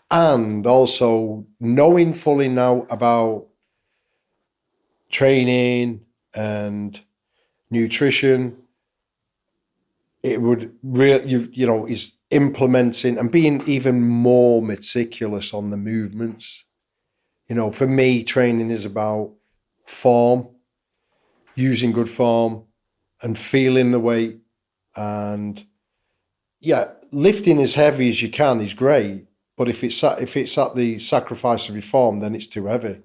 And also knowing fully now about training and nutrition, it would really, is implementing and being even more meticulous on the movements. For me, training is about form, using good form and feeling the weight. And lifting as heavy as you can is great, but if it's at the sacrifice of your form, then it's too heavy.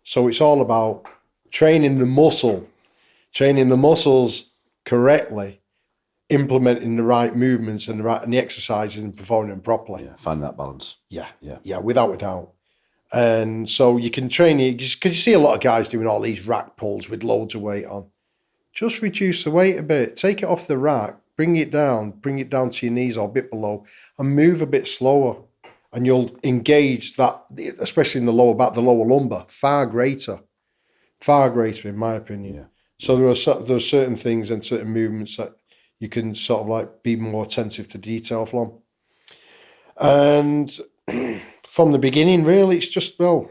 So it's all about training the muscles correctly, implementing the right movements and the exercises and performing them properly. Yeah, finding that balance. Yeah, without a doubt. And so you can train it, because you see a lot of guys doing all these rack pulls with loads of weight on. Just reduce the weight a bit, take it off the rack, bring it down to your knees or a bit below, and move a bit slower. And you'll engage that, especially in the lower back, the lower lumbar, far greater in my opinion. Yeah. So there are certain things and certain movements that you can sort of like be more attentive to detail from. And from the beginning, really, it's just, well,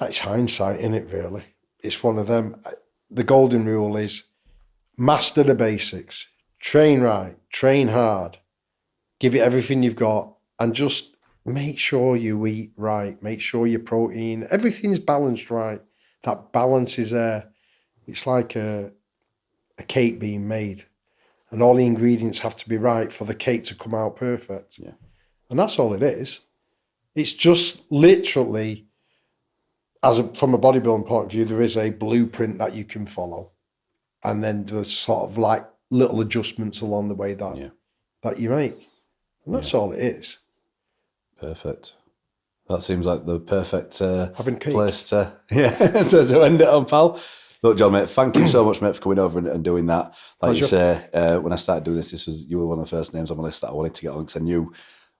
it's hindsight, isn't it, really? It's one of them. The golden rule is master the basics, train right, train hard, give it everything you've got, and just make sure you eat right, make sure your protein, everything's balanced right. That balance is there. It's like a cake being made, and all the ingredients have to be right for the cake to come out perfect. Yeah. And that's all it is. It's just literally, from a bodybuilding point of view, there is a blueprint that you can follow. And then there's sort of like little adjustments along the way that you make. And that's all it is. Perfect. That seems like the perfect Having cake. place to end it on, pal. Look, John, mate, thank you so much, mate, for coming over and doing that. Like you say, when I started doing this, you were one of the first names on my list that I wanted to get on, because I knew,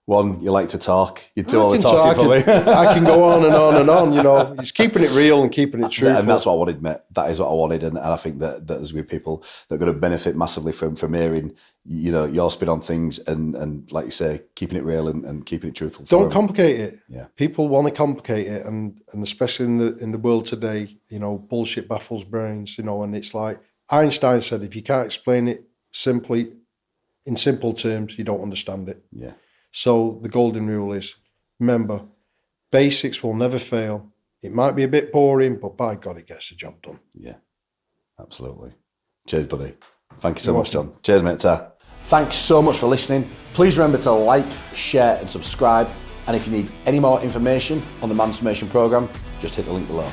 one, you like to talk. You do all the talking for me. I can go on and on and on, you know. It's keeping it real and keeping it truthful. And that's what I wanted, mate. That is what I wanted. And I think that there's going to be people that are going to benefit massively from hearing, you know, your spin on things and like you say, keeping it real and keeping it truthful. Don't complicate it. Yeah. People want to complicate it, and especially in the world today, you know, bullshit baffles brains, you know, and it's like Einstein said, if you can't explain it simply, in simple terms, you don't understand it. Yeah. So the golden rule is, remember, basics will never fail. It might be a bit boring, but by God, it gets the job done. Yeah, absolutely. Cheers, buddy. Thank you so much, John. Cheers, mate. Thanks so much for listening. Please remember to like, share and subscribe. And if you need any more information on the Transformation Programme, just hit the link below.